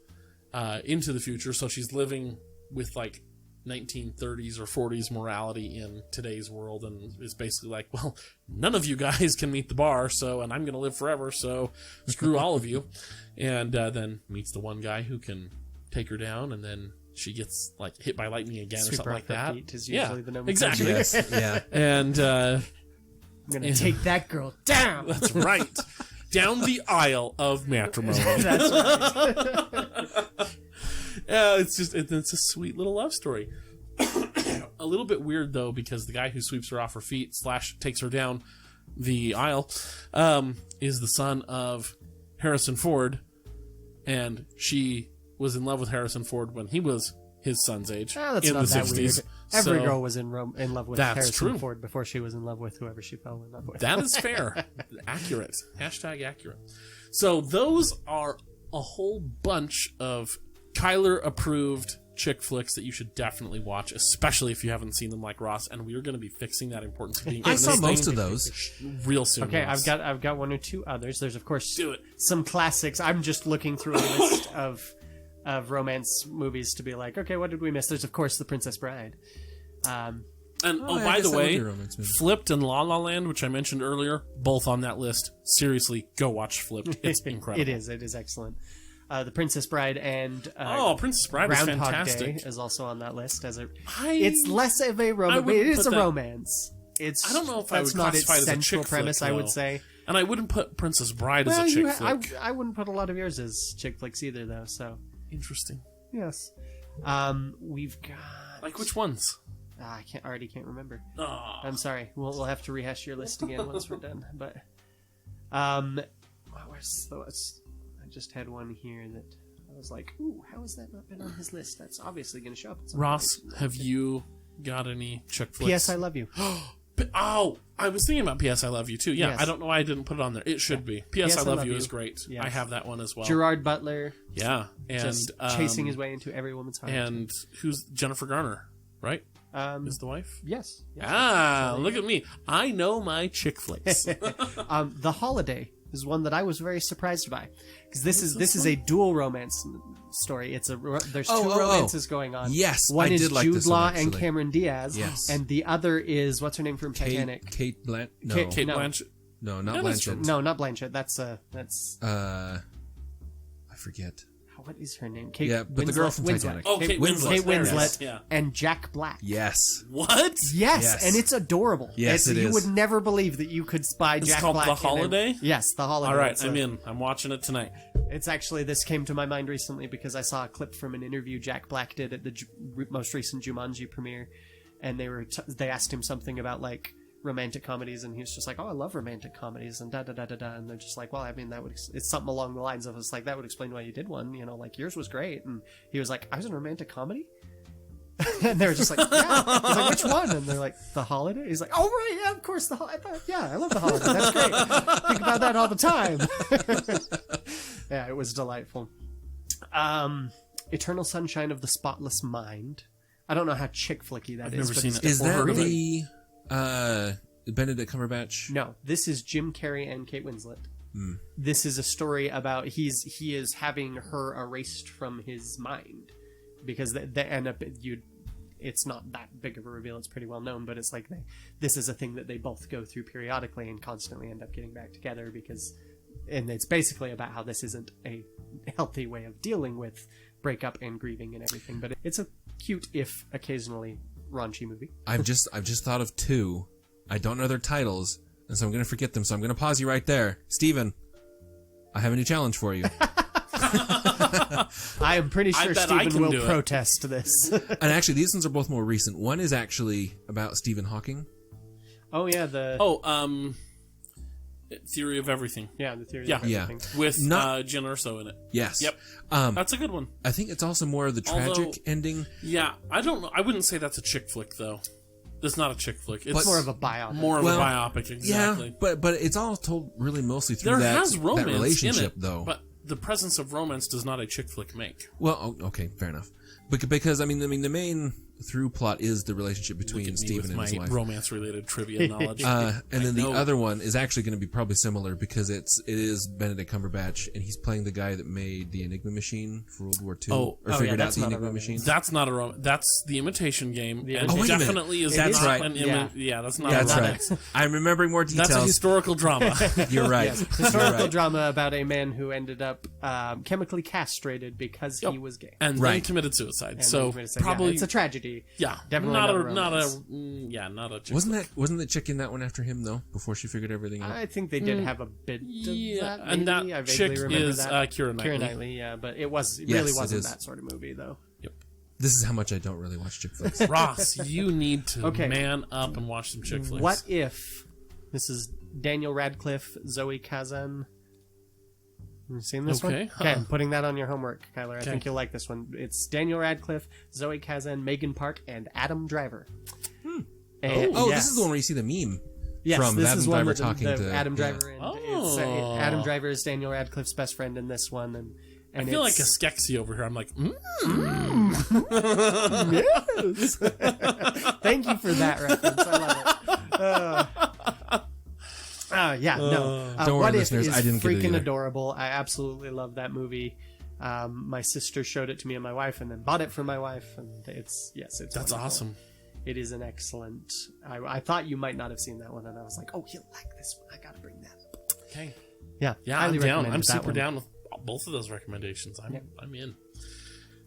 into the future. So she's living with like 1930s or 40s morality in today's world, and is basically like, well, none of you guys can meet the bar, and I'm going to live forever, so screw all of you. And then meets the one guy who can take her down, and then she gets like hit by lightning again or Sweep something her like off her that. feet is usually the nomenclature. exactly. Yes. Yeah. And I'm going to take that girl down. that's right. Down the aisle of matrimony. That's right. It's a sweet little love story. A little bit weird though, because the guy who sweeps her off her feet / takes her down the aisle is the son of Harrison Ford, and she was in love with Harrison Ford when he was his son's age That's in not the that 60s. weird. Every So, girl was in love with That's Harrison true. Ford before she was in love with whoever she fell in love with. That is fair. Accurate. Hashtag accurate. So those are a whole bunch of Kyler approved chick flicks that you should definitely watch, especially if you haven't seen them like Ross. And we are going to be fixing that importance of being I in saw this most thing of those. real soon. Okay, Ross. I've got one or two others. There's of course Do it. some classics. I'm just looking through a list of romance movies to be like, okay, what did we miss? There's of course The Princess Bride. And I by guess the that would way, be a romance movie. Flipped and La La Land, which I mentioned earlier, both on that list. Seriously, go watch Flipped. It's incredible. It is excellent. The Princess Bride and Princess Bride is Groundhog fantastic. Day is also on that list as a. I- It's less of a I romance. wouldn't It is put a that- romance. It's. I don't know if I that's would not classify it its as a central chick premise. flick, I would though. say. And I wouldn't put Princess Bride as Well, a chick flick. I wouldn't put a lot of yours as chick flicks either, though. So Interesting. yes, we've got Like which ones? I can't remember. Oh, I'm sorry. We'll have to rehash your list again once we're done. But where's the? I just had one here that I was like, ooh, how has that not been on his list? That's obviously going to show up. At some Ross, point. have you got any chick flicks? P.S. I love you. Oh, I was thinking about P.S. I Love You too. Yeah, Yes. I don't know why I didn't put it on there. It should be. P.S. I Love You is great. Yes. I have that one as well. Gerard Butler Yeah, and just chasing his way into every woman's heart. and who's Jennifer Garner, right? Um, Is the wife? yes. Yes. Ah, look at me. I know my chick flicks. The Holiday is one that I was very surprised by because this is a dual romance story. It's there's two romances going on. Yes, one I is did like Jude this one, Law and actually. Cameron Diaz. Yes. and the other is what's her name from Titanic. Kate Blanchett. No, Kate No. Blanchett. no, not No, that's Blanchett. No, not Blanchett. That's I forget. what is her name? Kate Yeah, but the girl from Winslet. Titanic. Oh, Kate Winslet. Kate There it Winslet is. Yeah. and Jack Black. Yes. What? Yes, Yes. and it's adorable. Yes, it You is. would never believe that you could spy It's Jack called Black. The in a- Holiday? Yes, The Holiday. All right, It's I'm in. I'm watching it tonight. It's actually, this came to my mind recently because I saw a clip from an interview Jack Black did at the most recent Jumanji premiere, and they asked him something about like romantic comedies, and he was just like, "Oh, I love romantic comedies," and da da da da da, and they're just like, "Well, I mean, it's something along the lines of it's like that would explain why you did one, you know, like yours was great," and he was like, "I was in a romantic comedy." And they were just like, "Yeah." He's like, "Which one?" And they're like, "The Holiday." He's like, "Oh right, yeah, of course, The Holiday. Yeah, I love The Holiday. That's great. Think about that all the time." Yeah, it was delightful. Eternal Sunshine of the Spotless Mind. I don't know how chick flicky that I've is. never but seen it's it. Is that Or- the Benedict Cumberbatch? No, this is Jim Carrey and Kate Winslet. This is a story about he is having her erased from his mind because they end up it's not that big of a reveal. It's pretty well known, but it's like this is a thing that they both go through periodically and constantly end up getting back together and it's basically about how this isn't a healthy way of dealing with breakup and grieving and everything. But it's a cute, if occasionally raunchy movie. I've just thought of two. I don't know their titles, and so I'm going to forget them. So I'm going to pause you right there. Steven, I have a new challenge for you. I am pretty sure bet I Stephen can will do it. protest this. And actually, these ones are both more recent. One is actually about Stephen Hawking. Oh yeah, the Theory of Everything. the theory. Yeah. Of everything. With Not- Jen Urso in it. Yes. Yep. That's a good one. I think it's also more of the tragic Although- ending. Yeah, I don't know. I wouldn't say that's a chick flick, though. It's not a chick flick. It's More of a biopic. more of a biopic, exactly. Yeah, but it's all told really mostly through There that, has romance that relationship, in it, though. but the presence of romance does not a chick flick make. Well, okay, fair enough. Because I mean, the main through plot is the relationship between Stephen and with his my wife. romance-related trivia knowledge. And then the know. other one is actually going to be probably similar because it is Benedict Cumberbatch, and he's playing the guy that made the Enigma machine for World War II, Oh, figured out that's the not a Enigma romance. machine. That's not a romance. That's the Imitation Game, and wait a minute. definitely is That's not right. an Yeah. yeah, that's not That's a right. romance. I'm remembering more That's a details. historical drama. You're right. Historical You're right. drama about a man who ended up chemically castrated because he was gay. And then Right. committed suicide. And So I'm gonna say, probably it's a tragedy. yeah, definitely not not a a romance. not a chick Wasn't the chick in that one after him though? Before she figured everything out. I think they did have a bit of Yeah, that. and maybe. that I vaguely chick remember is that. Keira Knightley. Keira Knightley, yeah, but it Yes, really it wasn't is. that sort of movie though. This is how much I don't really watch chick flicks. Ross, you need to Okay. man up and watch some chick flicks. What if this is Daniel Radcliffe, Zoe Kazan? You seen this Okay, one? huh. Okay, I'm putting that on your homework, Kyler. I Okay. think you'll like this one. It's Daniel Radcliffe, Zoe Kazan, Megan Park, and Adam Driver. And- Oh, yes. this is the one where you see the meme Yes, from this Adam is one Driver with talking to Adam yeah. Driver. And Oh. Adam Driver is Daniel Radcliffe's best friend in this one, and I feel like a it's- Skeksis over here. I'm like, Thank you for that reference. I love it. Yeah, no. Don't worry, What If listeners, is I didn't get it freaking either. adorable. I absolutely love that movie. My sister showed it to me and my wife, and then bought it for my wife. And it's that's wonderful. awesome. It is an excellent. I thought you might not have seen that one, and I was like, oh, he'll like this one. I got to bring that up. Okay. Yeah, Yeah, highly I'm down. recommend I'm that super one. down with both of those recommendations. I'm in.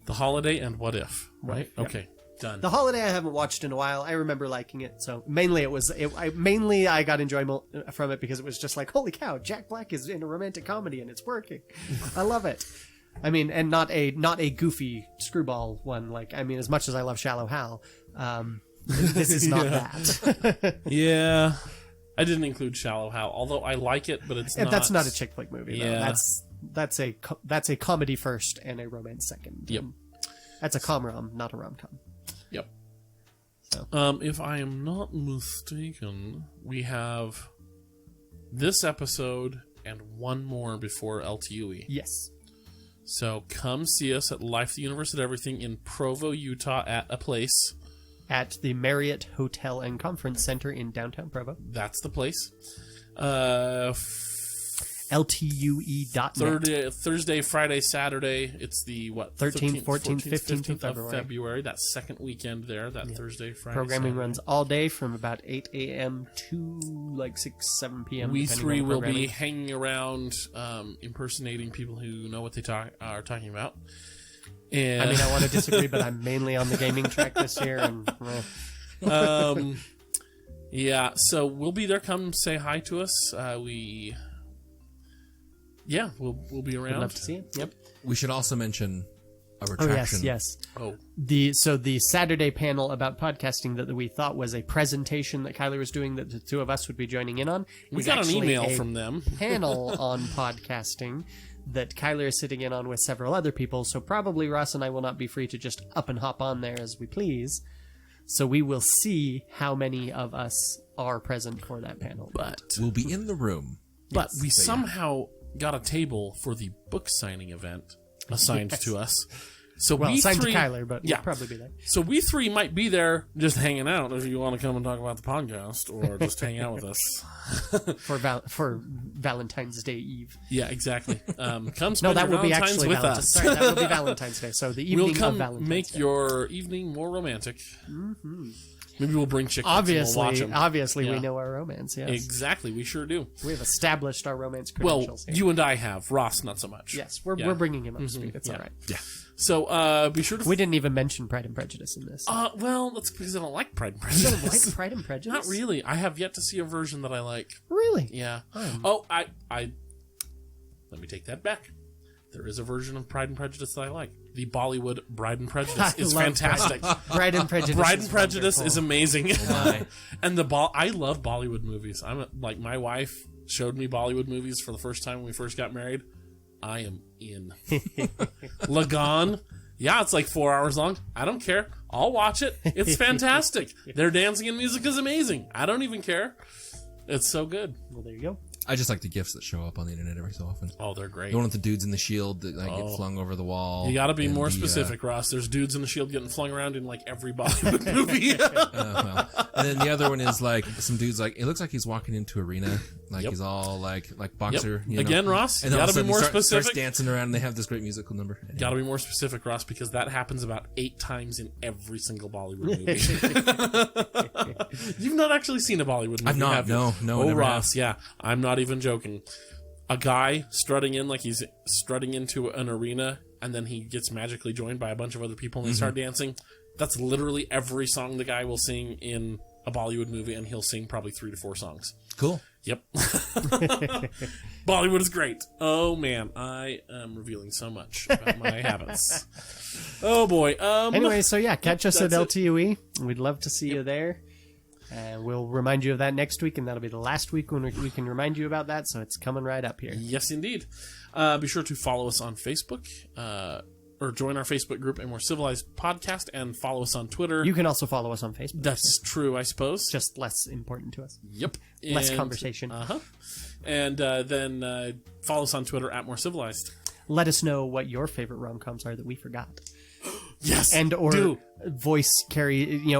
The Holiday and What If, right? Yep. Okay, done. The Holiday I haven't watched in a while. I remember liking it, so mainly I got enjoyment from it because it was just like, holy cow, Jack Black is in a romantic comedy and it's working. I love it. I mean, and not a goofy screwball one. Like, I mean, as much as I love Shallow Hal, this is not that. Yeah, I didn't include Shallow Hal, although I like it, but it's not. That's not a chick flick movie. Though. Yeah. That's a comedy first and a romance second. Yep. That's a com-rom, not a rom-com. Yep. So. If I am not mistaken, we have this episode and one more before LTUE. Yes. So come see us at Life, the Universe, at Everything in Provo, Utah, at a place. At the Marriott Hotel and Conference Center in downtown Provo. That's the place. LTUE.net. Thursday, Friday, Saturday. It's the 13th, 14th, 15th of February. That second weekend there. That Thursday, Friday. Programming Saturday. runs all day from about 8 a.m. to like 6, 7 p.m. We depending three on the will be programming. hanging around, impersonating people who know what they are talking about. And I mean, I want to disagree, but I'm mainly on the gaming track this year. And yeah, so we'll be there. Come say hi to us. We'll be I'd around. love to see it. Yep. We should also mention a Oh retraction. yes. Oh, The Saturday panel about podcasting that we thought was a presentation that Kylie was doing that the two of us would be joining in on. we is got an actually email a from them. panel on podcasting that Kyler is sitting in on with several other people. So probably Ross and I will not be free to just up and hop on there as we please. So we will see how many of us are present for that panel. But We'll be in the room. we somehow got a table for the book signing event assigned to us. So Well, we signed three, to Kyler, but yeah. we'll probably be there. So we three might be there just hanging out if you want to come and talk about the podcast or just hang out with us. For Valentine's Day Eve. Yeah, exactly. Come spend No, that your will be Valentine's actually with Valentine's. us. Sorry, that will be Valentine's Day. So the evening We'll of come Valentine's make Day. your evening more romantic. Mm-hmm. Maybe we'll bring chickens Obviously, and we'll watch them. obviously, Yeah. we know our romance. Yes, Exactly, we sure do. we have established our romance Well, credentials. here. you and I have. Ross, not so much. Yes, we're Yeah. bringing him up to speed. It's Yeah. all right. Yeah. So be sure to... We didn't even mention Pride and Prejudice in this. Well, that's because I don't like Pride and You Prejudice. don't like Pride and Prejudice? Not really. I have yet to see a version that I like. Really? Yeah. Oh. I let me take that back. There is a version of Pride and Prejudice that I like. The Bollywood Bride and Prejudice is love fantastic. Pride and Prejudice. Bride and Prejudice is amazing. my. And I love Bollywood movies. Like my wife showed me Bollywood movies for the first time when we first got married. I am in. Lagan. Yeah, it's like 4 hours long. I don't care. I'll watch it. It's fantastic. Their dancing and music is amazing. I don't even care. It's so good. Well, there you go. I just like the gifs that show up on the internet every so often. Oh, they're great. The one with the dudes in the shield that get flung over the wall. You got to be and more the, specific, Ross. There's dudes in the shield getting flung around in like every Bollywood movie. And then the other one is like some dudes like it looks like he's walking into arena, like Yep. he's all like boxer. You know? Again, Ross, and you then all got of a to be more sudden he starts specific. dancing around, and they have this great musical number. Anyway. Got to be more specific, Ross, because that happens about 8 times in every single Bollywood movie. You've not actually seen a Bollywood movie, I've not. have you? No. Oh, never Ross, yeah. I'm not even joking. A guy strutting in like he's strutting into an arena, and then he gets magically joined by a bunch of other people, and they start dancing. That's literally every song the guy will sing in a Bollywood movie, and he'll sing probably 3 to 4 songs. Cool. Yep. Bollywood is great. Oh, man. I am revealing so much about my habits. Oh, boy. Anyway, so yeah, catch us at That's it. LTUE. We'd love to see you there. We'll remind you of that next week, and that'll be the last week when we can remind you about that, so it's coming right up here. Yes, indeed. Be sure to follow us on Facebook, or join our Facebook group, A More Civilized Podcast, and follow us on Twitter. You can also follow us on Facebook. That's true, I suppose. Just less important to us. Yep. Less conversation. Uh-huh. And then follow us on Twitter at More Civilized. Let us know what your favorite rom-coms are that we forgot. Yes. And or do.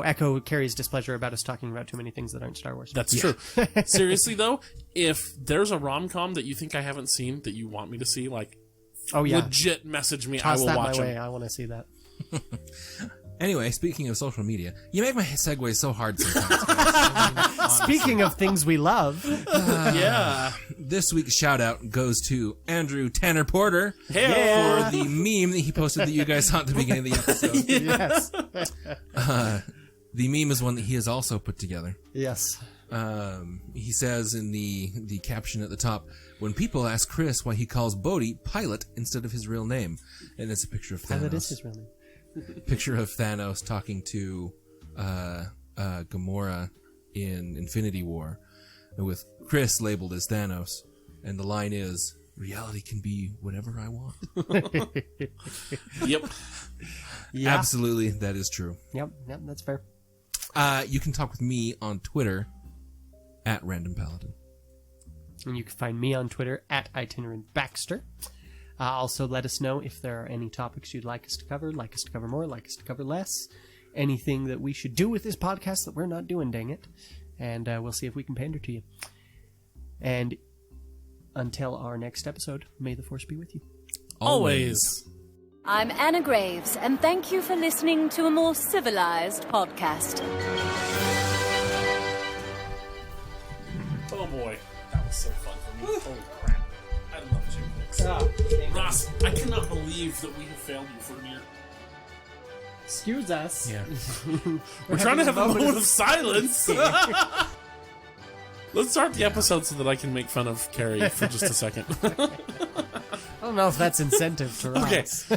echo Carrie's displeasure about us talking about too many things that aren't Star Wars. That's true. Seriously, though, if there's a rom-com that you think I haven't seen that you want me to see, like, legit message me. Toss I will that watch my way. them. I want to see that. Anyway, speaking of social media, you make my segues so hard sometimes. Guys. Speaking of things we love, Yeah. This week's shout out goes to Andrew Tanner Porter Hey. for the meme that he posted that you guys saw at the beginning of the episode. yes, The meme is one that he has also put together. yes. He says in the caption at the top, when people ask Chris why he calls Bodhi Pilot instead of his real name, and it's a picture of Thanos. That is his real name. Picture of Thanos talking to Gamora in Infinity War, with Chris labeled as Thanos, and the line is, reality can be whatever I want. Yep. Yeah. Absolutely, that is true. Yep, that's fair. You can talk with me on Twitter at Random Paladin. And you can find me on Twitter at Itinerant Baxter. Also, let us know if there are any topics you'd like us to cover more, like us to cover less, anything that we should do with this podcast that we're not doing, dang it. And we'll see if we can pander to you. And until our next episode, may the Force be with you. Always. I'm Anna Graves, and thank you for listening to A More Civilized Podcast. Oh, boy. That was so fun for me. Holy crap. I love Jim Hicks. Ross, I cannot believe that we have failed you for a year. Excuse us. Yeah. We're trying to have a moment of silence. Let's start the episode so that I can make fun of Carrie for just a second. I don't know if that's incentive to Okay. us.